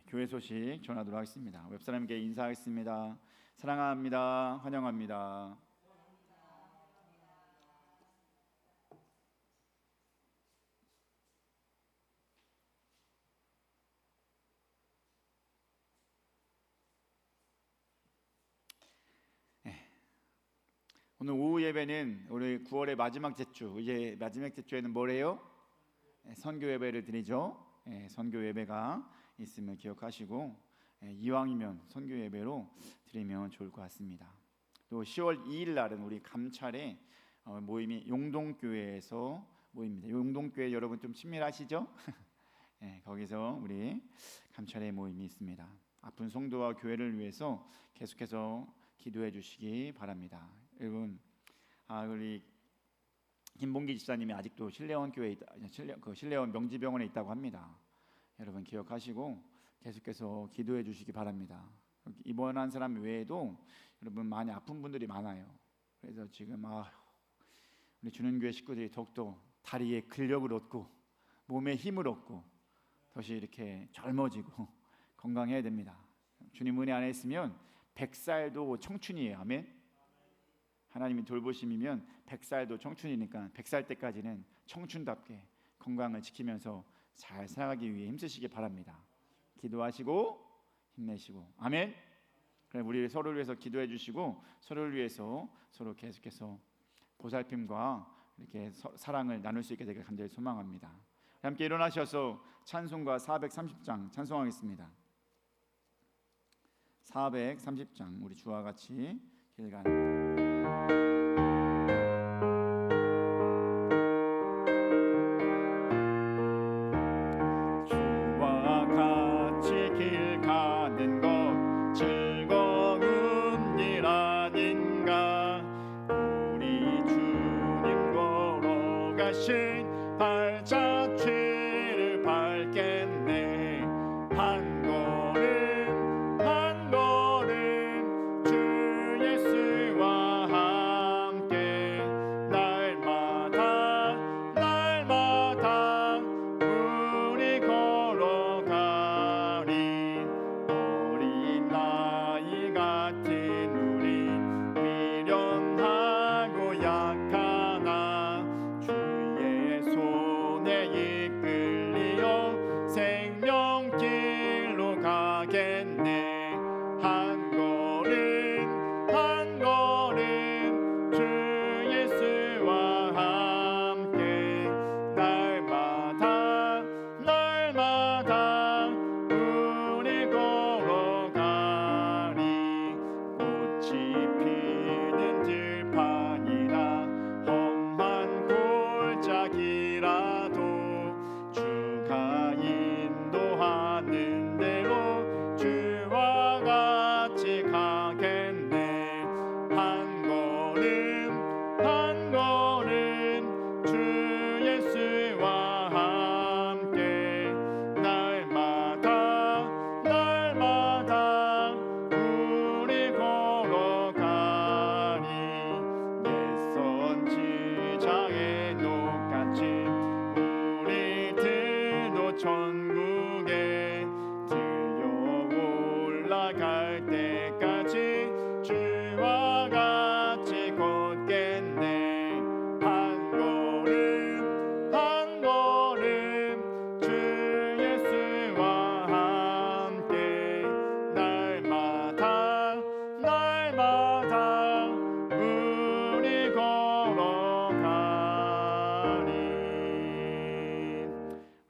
교회 소식 전하도록 하겠습니다. 웹사람에게 인사하겠습니다. 사랑합니다. 환영합니다. 오늘 오후 예배는 우리 9월의 마지막 제주, 이제 마지막 제주에는 뭐래요? 선교 예배를 드리죠. 선교 예배가 있음을 기억하시고 이왕이면 선교 예배로 드리면 좋을 것 같습니다. 또 10월 2일 날은 우리 감찰에 모임이 용동교회에서 모입니다. 용동교회 여러분 좀 친밀하시죠? 거기서 우리 감찰의 모임이 있습니다. 아픈 성도와 교회를 위해서 계속해서 기도해 주시기 바랍니다. 여러분, 우리 김봉기 집사님이 아직도 신뢰원 교회에 신뢰원 명지병원에 있다고 합니다. 여러분 기억하시고 계속해서 기도해 주시기 바랍니다. 입원한 사람 외에도 여러분 많이 아픈 분들이 많아요. 그래서 지금 우리 주는교회 식구들이 더욱더 다리에 근력을 얻고 몸에 힘을 얻고 다시 이렇게 젊어지고 건강해야 됩니다. 주님 은혜 안에 있으면 100살도 청춘이에요. 아멘. 하나님이 돌보심이면 100살도 청춘이니까 100살 때까지는 청춘답게 건강을 지키면서 잘 살아가기 위해 힘쓰시기 바랍니다. 기도하시고 힘내시고 아멘. 그럼 우리 서로를 위해서 기도해 주시고 서로를 위해서 서로 계속해서 보살핌과 이렇게 사랑을 나눌 수 있게 되길 간절히 소망합니다. 함께 일어나셔서 찬송가 430장 찬송하겠습니다. 430장 우리 주와 같이 길 가는 주와 같이 길 가는 것 즐거운 일 아닌가. 우리 주님 걸어가신 발자취를 밟겠네. 한 걸음 한 걸음 주 예수와 함께 날마다 날마다 우리 걸어가리. 어린 나이 같은 우리 미련하고 약하나 주의 손에 이끌리어 생명길로 가겠네. 한 걸음 한 걸음 주 예수와 함께 날마다 날마다 우리 걸어가리. 꽃이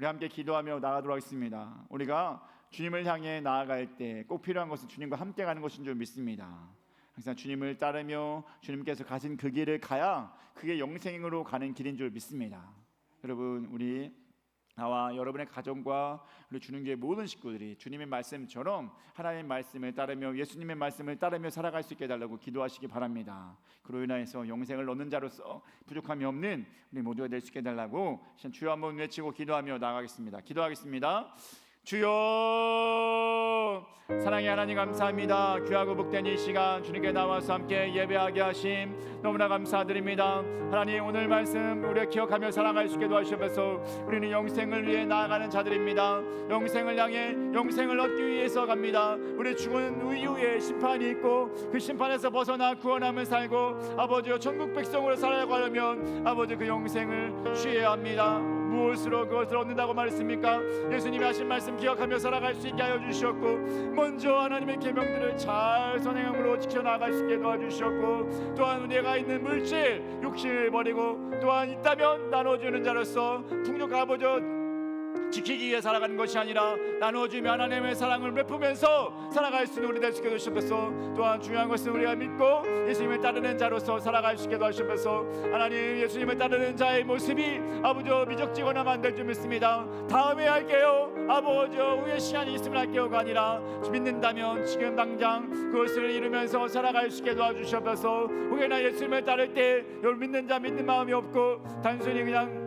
우리 함께 기도하며 나가도록 하겠습니다. 우리가 주님을 향해 나아갈 때 꼭 필요한 것은 주님과 함께 가는 것인 줄 믿습니다. 항상 주님을 따르며 주님께서 가신 그 길을 가야 그게 영생으로 가는 길인 줄 믿습니다. 여러분, 우리 나와 여러분의 가정과 우리 주님교회 모든 식구들이 주님의 말씀처럼 하나님의 말씀을 따르며 예수님의 말씀을 따르며 살아갈 수 있게 해달라고 기도하시기 바랍니다. 그로 인하여서 영생을 얻는 자로서 부족함이 없는 우리 모두가 될 수 있게 해달라고 주여 한번 외치고 기도하며 나가겠습니다. 기도하겠습니다. 주여, 사랑의 하나님 감사합니다. 귀하고 복된 이 시간 주님께 나와서 함께 예배하게 하심 너무나 감사드립니다. 하나님, 오늘 말씀 우리가 기억하며 살아갈 수 있게 도와주셔서 우리는 영생을 위해 나아가는 자들입니다. 영생을 향해 영생을 얻기 위해서 갑니다. 우리 죽은 이후에 심판이 있고 그 심판에서 벗어나 구원함을 살고 아버지여 천국 백성으로 살아가려면 아버지 그 영생을 취해야 합니다. 무엇으로 그것을 얻는다고 말했습니까? 예수님이 하신 말씀 기억하며 살아갈 수 있게 하여 주셨고, 먼저 하나님의 계명들을 잘 선행함으로 지켜나갈 수 있게 도와주셨고, 또한 내가 있는 물질 육신을 버리고 또한 있다면 나눠주는 자로서 풍족한 아버지 지키기 위해 살아가는 것이 아니라 나눠주며 하나님의 사랑을 베푸면서 살아갈 수 있는 우리 될 수 있게 도와주셔서, 또한 중요한 것은 우리가 믿고 예수님을 따르는 자로서 살아갈 수 있게 도와주셔서 하나님, 예수님을 따르는 자의 모습이 아버지 미적지거나 만들 줄 믿습니다. 다음에 할게요 아버지 후에 시간이 있으면 할게요가 아니라 믿는다면 지금 당장 그것을 이루면서 살아갈 수 있게 도와주셔서 혹여나 예수님을 따를 때 믿는 자 믿는 마음이 없고 단순히 그냥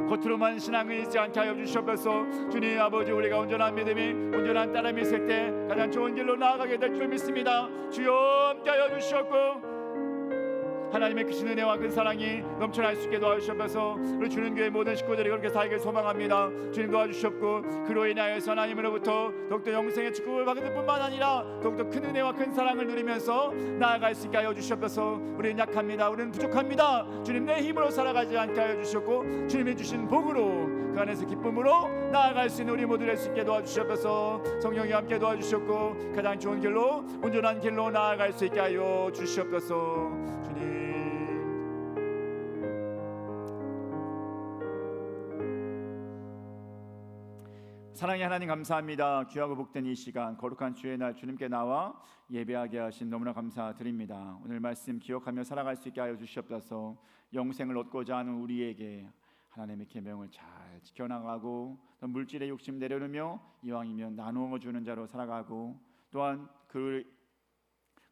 겉으로만 신앙을 잊지 않게 하여 주시옵소서. 주님 아버지, 우리가 온전한 믿음이 온전한 따름이 있을 때 가장 좋은 길로 나아가게 될 줄 믿습니다. 주여 함께 하여 주시옵고, 하나님의 크신 은혜와 큰 사랑이 넘쳐날 수 있게 도와주시옵소서. 우리 주는 교회 모든 식구들이 그렇게 살길 소망합니다. 주님 도와주시옵고, 그로 인하여서 하나님으로부터 더욱더 영생의 축복을 받을 뿐만 아니라 더욱더 큰 은혜와 큰 사랑을 누리면서 나아갈 수 있게 하여 주시옵소서. 우리는 약합니다. 우리는 부족합니다. 주님, 내 힘으로 살아가지 않게 하여 주시옵고, 주님이 주신 복으로 그 안에서 기쁨으로 나아갈 수 있는 우리 모두 될 수 있게 도와주시옵소서. 성령이 함께 도와주시옵고 가장 좋은 길로 온전한 길로 나아갈 수 있게 하여 주시옵소서. 주님, 사랑의 하나님 감사합니다. 귀하고 복된 이 시간 거룩한 주의 날 주님께 나와 예배하게 하신 너무나 감사드립니다. 오늘 말씀 기억하며 살아갈 수 있게 하여 주시옵소서. 영생을 얻고자 하는 우리에게 하나님의 계명을 잘 지켜나가고 또 물질의 욕심 내려놓으며 이왕이면 나누어 주는 자로 살아가고, 또한 그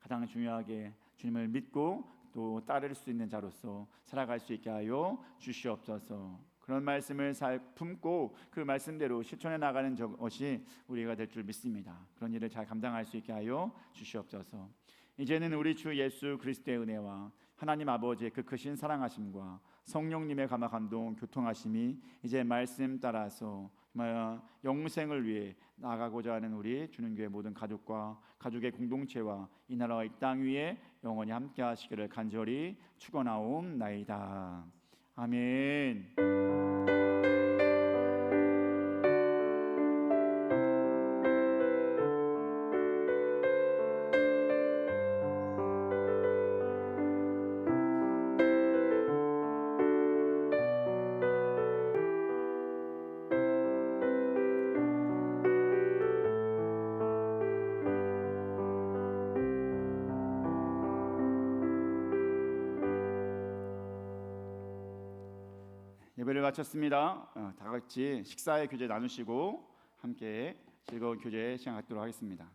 가장 중요하게 주님을 믿고 또 따를 수 있는 자로서 살아갈 수 있게 하여 주시옵소서. 그런 말씀을 잘 품고 그 말씀대로 실천해 나가는 것이 우리가 될 줄 믿습니다. 그런 일을 잘 감당할 수 있게 하여 주시옵소서. 이제는 우리 주 예수 그리스도의 은혜와 하나님 아버지의 그 크신 사랑하심과 성령님의 감화 감동 교통하심이 이제 말씀 따라서 정말 영생을 위해 나가고자 하는 우리 주는 교회 모든 가족과 가족의 공동체와 이 나라와 이 땅 위에 영원히 함께 하시기를 간절히 축원하옵나이다. 아멘. 예배를 마쳤습니다. 다 같이 식사의 교제 나누시고 함께 즐거운 교제 시간 갖도록 하겠습니다.